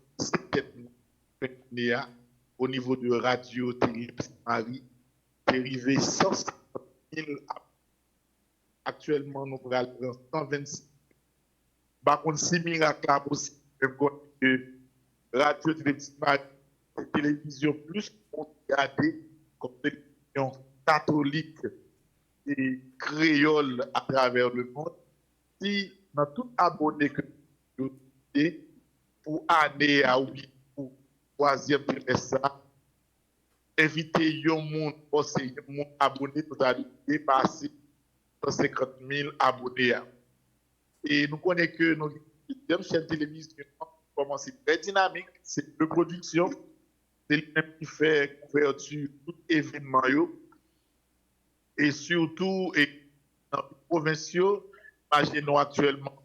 au niveau de Radio Télé Marie, c'est arrivé 150 000 actuellement, nous avons 126 000. Par contre, si miracle possible, que Radio Télé Marie, télévision plus regardée comme télévision catholique et créole à travers le monde, si dans tout abonné que nous avons pour année à oui, pour troisième trimestre, inviter un monde, un monde abonné, nous allons dépasser 150 000 abonnés. Et nous connaissons que nos deuxième chaîne de télévision commence très dynamique, c'est de production, c'est lui-même qui fait couverture tout événement. Et surtout, dans les provinciaux, imaginons actuellement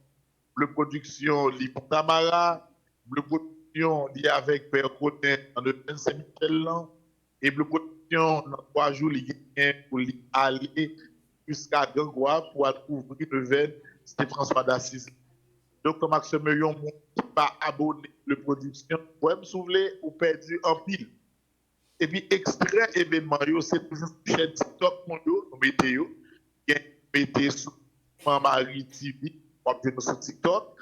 la production de Tamara, la production liée avec Père Cotin dans le Saint-Michel, et la production dans 3 jours, pour aller jusqu'à Gangois pour ouvrir le veine, c'était François d'Assise. Donc, comme Maxime Meillon, qui pas abonné à la production, vous me souvenez, vous perdu en pile. Et puis, extrait événement, c'est toujours sur chaîne TikTok, nous mettez, mettez sur Marie TV, on va sur TikTok,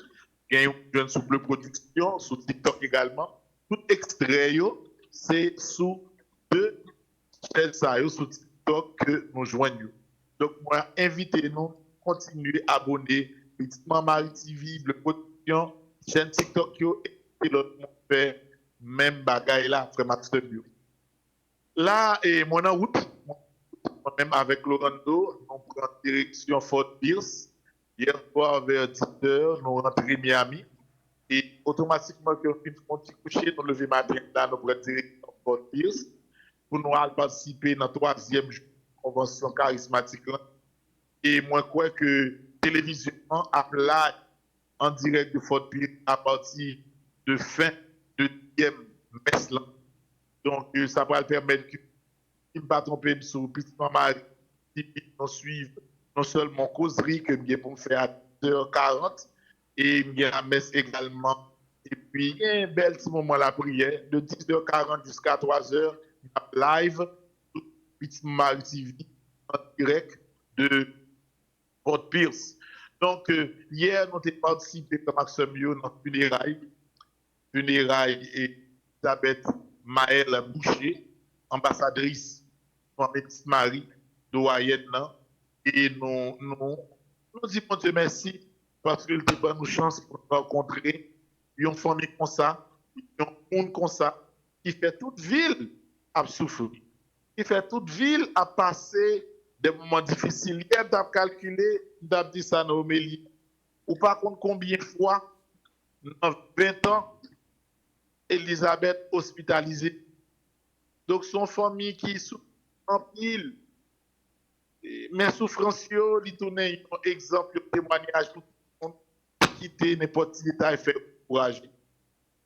une sur Bleu Production, sur TikTok également. Tout extrait, c'est sous deux chaînes sur TikTok que nous joignons. Donc, moi, invitez-nous, continuez à abonner, Petitement Marie TV, Bleu Production, chaîne TikTok, et l'autre monde fait même bagaille là, après Max Bio. Là, et moi en route, moi-même avec Lorando, on prend direction Fort Pierce. Hier soir, vers 10h, nous rentrons Miami. Et automatiquement, quand on s'est couché, nous lever matin, là, nous prenons direction Fort Pierce pour nous participer dans la 3e convention charismatique. Et moi, je crois que la télévision a live en direct de Fort Pierce à partir de fin de 2e messe. Donc, ça va permettre que je ne pas tromper sur Petitement Marie, nous suivre non seulement causerie que nous pour faire à 10h40 et il y a la messe également. Et puis, il y a un bel petit moment la prière de 10h40 jusqu'à 3h, live sur Petitement Marie TV en direct de Fort Pierce. Donc, hier, nous avons participé comme Maximio dans funérailles et Elisabeth Maëlle Boucher, ambassadrice de Petite Marie, doyenne, et nous disons Dieu merci parce qu'il te donne nous chance pour rencontrer une famille comme ça, un monde comme ça, qui fait toute ville à souffrir, qui fait toute ville à passer des moments difficiles. Hier, tu as calculé, tu as dit ça dans l'homélie, ou pas contre combien de fois, dans 20 ans, Elisabeth hospitalisée. Donc, son famille qui souffre en pile. Mais souffrance, il tourne un exemple, un témoignage pour tout le monde qui quitter n'importe quel état et faire courage.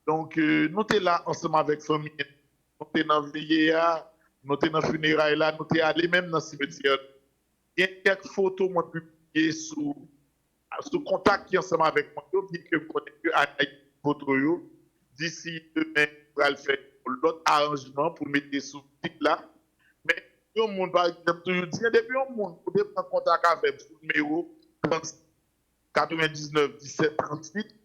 Donc, nous sommes là ensemble avec la famille. Nous sommes dans le VIA, nous sommes dans le funérail là, nous sommes allés même dans le cimetière. Il y a quelques photos moi publiées sous contact qui ensemble avec moi. Je dis que vous connaissez que Anaïs photo. D'ici demain, on va le faire l'autre arrangement pour mettre des sous-titres là. Mais tout le monde, par exemple, toujours dit, depuis un monde, vous devez prendre contact avec le numéro 99 17 38,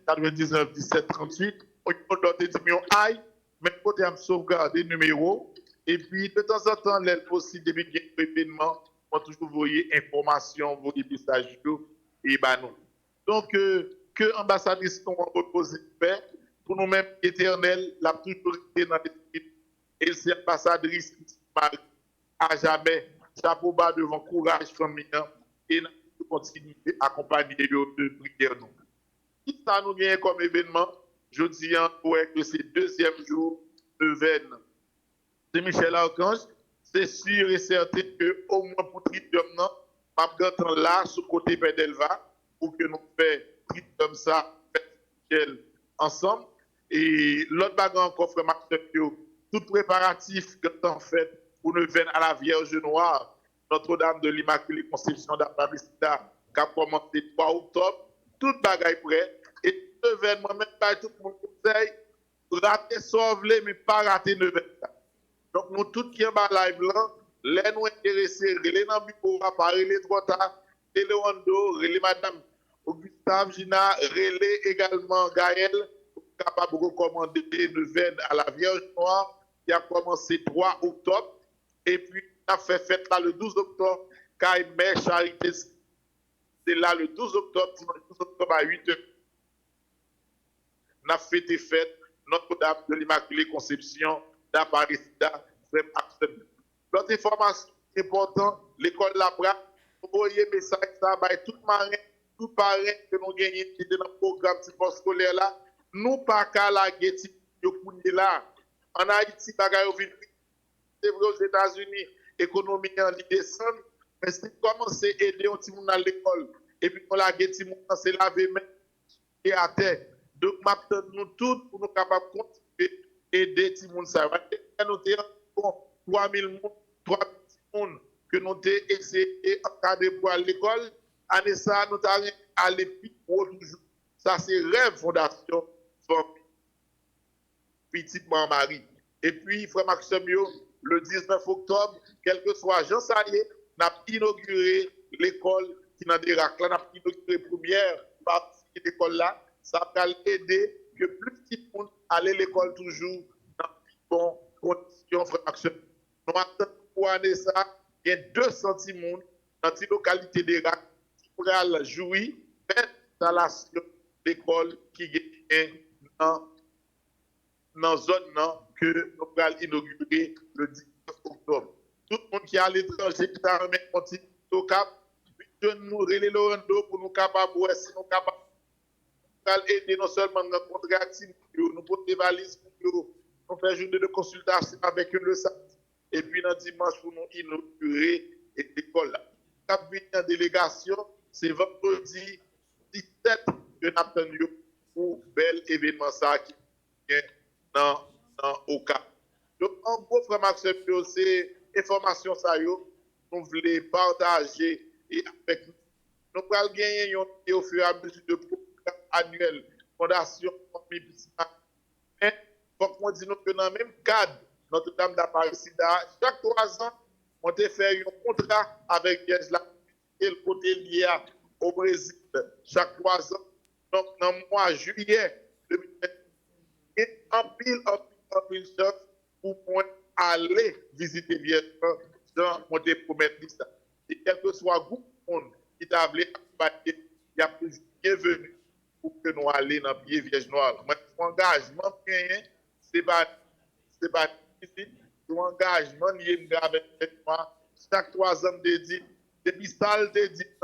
99 17 38, on peut donner des millions aïe, mais il faut sauvegarder le numéro. Et puis, de temps en temps, l'aile possible, depuis qu'il y a un événement, on va toujours envoyer information, envoyer des messages, et ben non. Donc, que l'ambassadrice nous repose paix, pour nous-mêmes, éternel, la priorité dans l'esprit. Et c'est ambassadrice à jamais, chapeau bas devant courage famille, et nous continuer à accompagner de prière. Si ça nous vient comme événement, je dis que c'est 2e jour de veine de Michel Archange, c'est sûr et certain que au moins pour Tritium, je vais là, sous côté Pédelva, pour que nous fassions comme ça, Michel, ensemble. Et l'autre bagarre encore, frère Maxime, tout préparatif que tu as fait pour nous venir à la Vierge Noire, Notre-Dame de l'Immaculée Conception d'Aparisida, qui a commencé le 3 octobre, tout bagaille prêt. Et l'événement, même pas tout le monde conseille, rater sauver, mais pas rater le événement. Donc, nous tous qui sommes en live là, les nous intéressés, les dans le bureau, les trop tard, les Lewando, les Madame Gustave, Gina, relais également Gaël, capable de recommander une veine à la Vierge Noire qui a commencé le 3 octobre et puis on a fait fête là le 12 octobre car il met charité. C'est là le 12 octobre, le 12 octobre à 8h. On a fêté fête Notre-Dame de l'Immaculée Conception d'Aparisida. L'autre information importante, l'école Labra, envoyez message ça by tout marin, tout parent que nous gagnons qui est dans le programme support scolaire là. Nous pas qu'à la guetti là. En Haïti, bagaille c'est vrai aux États-Unis, économie en descend, mais c'est commencer à aider un petit monde à l'école. Et puis on la guetti c'est laver main et à terre. Donc maintenant nous tous pour nous capables de continuer à aider petit monde ça. Nous avons 3000 personnes que nous avons essayé d'encadrer pour l'école. Année ça nous avons allé plus haut toujours. Ça c'est rêve fondation Petitement Marie. Et puis, frère Maxime, le 19 octobre, quel que soit Jean Saillé, on a inauguré l'école qui n'a des racles. On a inauguré la première partie de l'école là. Ça va aider que plus de monde aller à l'école toujours dans de bonnes conditions, frère Maxime. Nous attendons pour année ça, il y a 200 personnes dans ces localités de racles qui pourraient jouir d'installation d'école qui est dans la zone que nous allons inaugurer le 19 octobre. Tout le monde qui est à l'étranger, qui a remis un petit au cap, nous relais Lorando pour nous capables, si nous capables, nous aider non seulement à rencontrer activité, nous porter des valises pour nous faire journée de consultation avec eux le samedi, et puis dans dimanche pour nous inaugurer l'école. Cap en délégation, c'est vendredi 17 que nous attendons pour bel événement ça qui est dans au cap. Donc, en gros, frère Maxime, c'est information ça nous voulons partager et avec nous. Nous allons gagner au fur et à mesure de programme annuel, Fondation Famille Bismarck. Mais, il faut qu'on dise que dans le même cadre, Notre-Dame d'Aparicida, chaque 3 ans, on a fait un contrat avec la et le côté lié au Brésil, chaque 3 ans. Donc, dans le mois de juillet 2020, il y a un pile chance pour aller visiter Vierge dans mon promettre ça. Et quel que soit le groupe de monde qui t'a appelé, il y a plus bienvenue pour que nous allions dans le pied Vierge Noire. Mon engagement, c'est pas ici. Mon engagement, il est avec moi. Chaque 3 ans, depuis ça,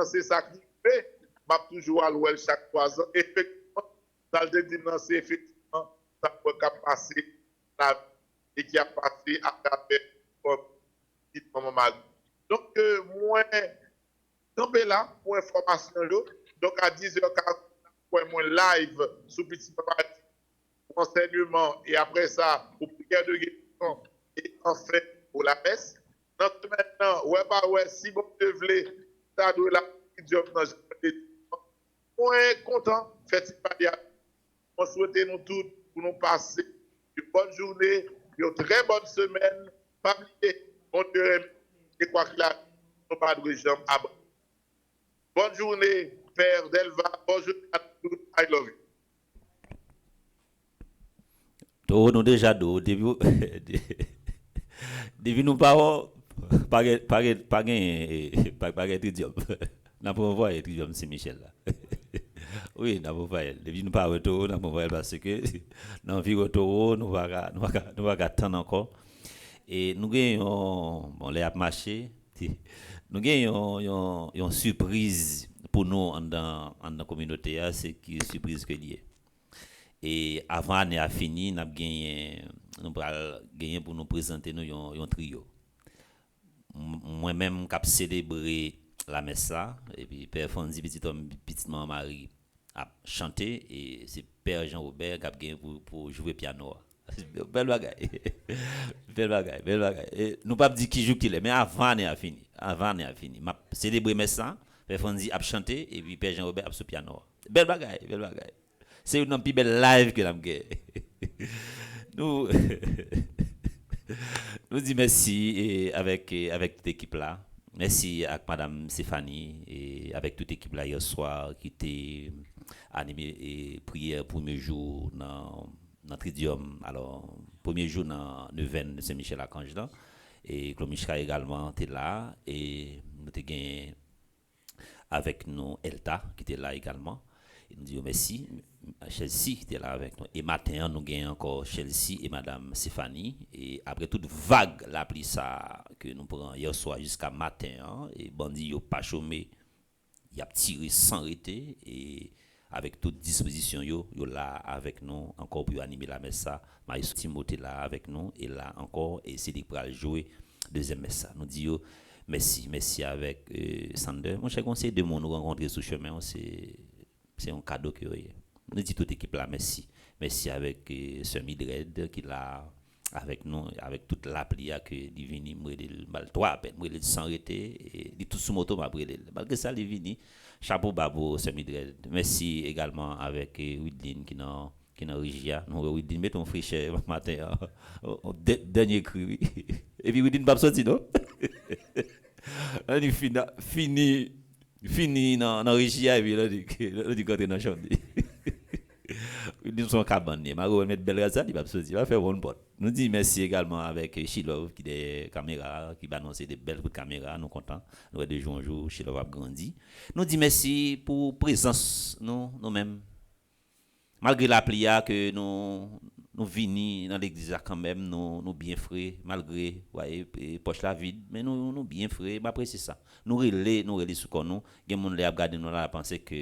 c'est ça qui fait. Je toujours à l'ouest chaque 3 ans. Effectivement, ça le dit, c'est effectivement, ça peut passer la vie et qui a passé à travers petite maman Marie. Donc, moi, tombé là pour information. Donc, à 10h40, moi live sous Petit Maman pour enseignement et après ça, pour prière de guérison et enfin pour la messe. Donc, maintenant, si vous voulez, ça doit la job dans le moi, content, faites pas dire. On souhaite nous tous pour nous passer une bonne journée, une très bonne semaine. Pas oublier, bon Dieu, et quoi qu'il arrive, nous pas de jambes à bas. Bonne journée, Père Delva. Bonjour à tous. I love you. Nous déjà depuis nous pas Tridium. N'a pas envoyé Tridium Saint-Michel là. Oui, n'a pas envoyé. Depuis nous pas retour, n'a pas envoyé parce que dans vie retour nous va attendre encore. Et nous gagnons bon les a marché. Nous gagnons une surprise pour nous dans la communauté, c'est qui surprise que lié. Et avant l'année a fini, nous gagné pour nous présenter nous un trio. Moi-même cap célébrer la messe là et puis Père Fonzi petit homme petite maman Marie a chanté et c'est Père Jean Robert qui a gagné pour jouer piano. Belle bagaille. Et nous pas dire qui joue qui est mais avant l'année a fini. M'a célébrer messe là, Père Fonzi a chanté et puis Père Jean Robert a sur piano. Belle bagaille. C'est une plus belle live que l'am gagné. Nous disons merci et avec toute l'équipe là. Merci à Madame Stéphanie et avec toute l'équipe là hier soir qui était animée et prière premier jour dans Tridium. Alors premier jour dans Neuvaine de Saint-Michel-Archange là et Claude Michel également était là et nous avons gagné avec nous Elta qui était là également. Et nous disons merci. Chelsea qui était là avec nous. Et matin, nous gagnons encore Chelsea et Madame Stéphanie. Et après toute vague, la pluie ça que nous prenons hier soir jusqu'à matin, et bandit n'a pas chômé, il a tiré sans arrêter. Et avec toute disposition, yo là avec nous encore pour animer la messe. Maïs Timothée là avec nous. Et là encore, et c'est pour jouer deuxième messe. Nous disons merci avec Sander. Mon cher conseil de nous rencontrer sur le chemin, c'est un cadeau que vous avez. Nous disons toute l'équipe là, merci. Merci avec Sœur Mildred qui est là avec nous, avec toute l'appli que Divini m'a mal 3 à peine, m'a sans arrêter et tout sous moto m'a brûlé. Malgré ça, Divini, chapeau babo Sœur Mildred. Merci également avec Widlin qui qui est dans Rigia. Nous oui dit mettons fraîcheur matin dernier cri. Et puis oui dit pas sorti non. On dit fini dans Rigia et puis là dit quand dans chambre. Nous sommes cabane, Maro mettre belle raza, il va sortir, il va faire bonne porte. Nous dit merci également avec Shilov qui des caméras qui va annoncer des belles caméras, nous contents. Nous de jour en jour Shilov a grandi. Nous dit merci pour présence nous-mêmes. Malgré la plia que nous venons dans l'église quand même nous bien frais malgré voyez poche la vide mais nous bien frais m'apprécie ça nous relais sous nous gen monde a regarder nous là penser que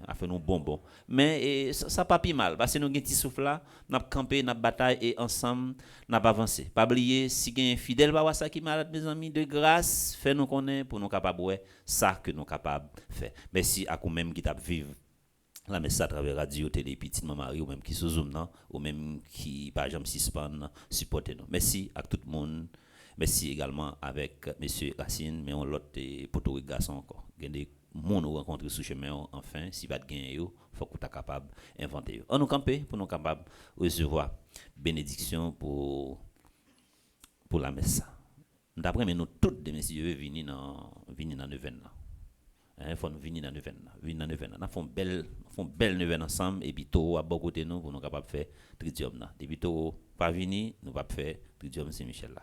a fait nous bonbon mais ça pas pi mal parce que nous gen petit souffle là n'a camper n'a bataille et ensemble n'a pas avancé pas oublier si gen fidèle ba ça qui malade mes amis de grâce fait nous connaître pour nous capable ça que nous capable faire merci à vous même qui t'a vivre la messe à travers radio télé petite maman Marie ou même qui sous zoom non ou même qui par exemple suspend supporter nous merci à tout le monde merci également avec monsieur Racine mais on l'autre poteau garçon encore des monde rencontrer sous chemin enfin si pas de gain yo faut que tu capable inventer on nous camper pour nous capable recevoir bénédiction pour la messe d'après mais nous toutes des messieurs venir dans neuvaine là il faut venir dans neuvaine on font belle neuvaine ensemble et puis tout à bon côté nous pour nous capable faire tridium là depuis tout pas venir nous pas faire tridium Saint-Michel là.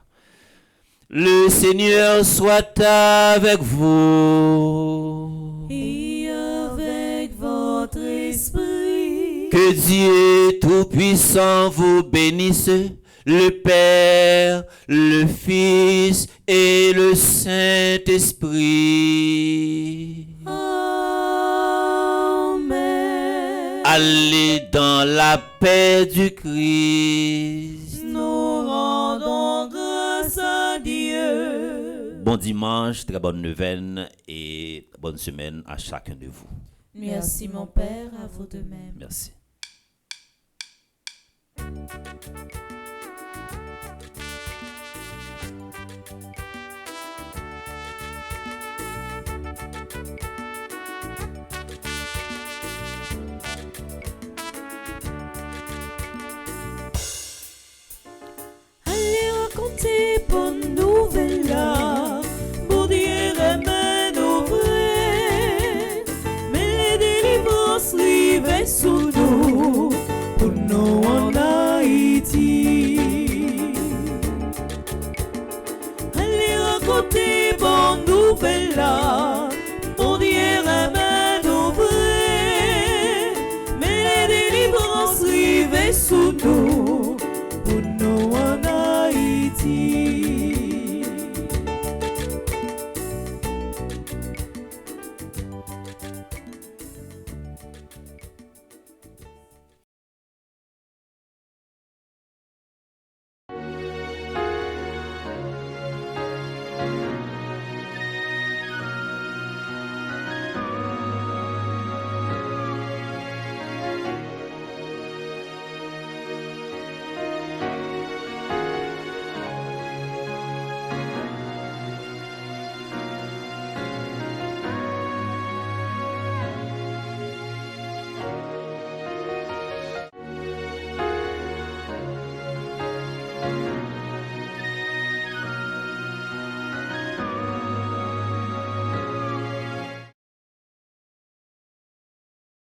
Le Seigneur soit avec vous et avec votre esprit. Que Dieu Tout-Puissant vous bénisse, le Père, le Fils et le Saint-Esprit. Amen. Allez dans la paix du Christ. Nous rendons grâce à Dieu. Bon dimanche, très bonne neuvaine et bonne semaine à chacun de vous. Merci mon Père, à vous de même. Merci. Allez raconter bonne nouvelle là, pour dire amen au vrai, mais les délivrances arrivent sous nous, pour nous en Haïti. Allez raconter bonne nouvelle là, pour dire amen au vrai, mais les délivrances arrivent sous nous, pour nous en Haïti.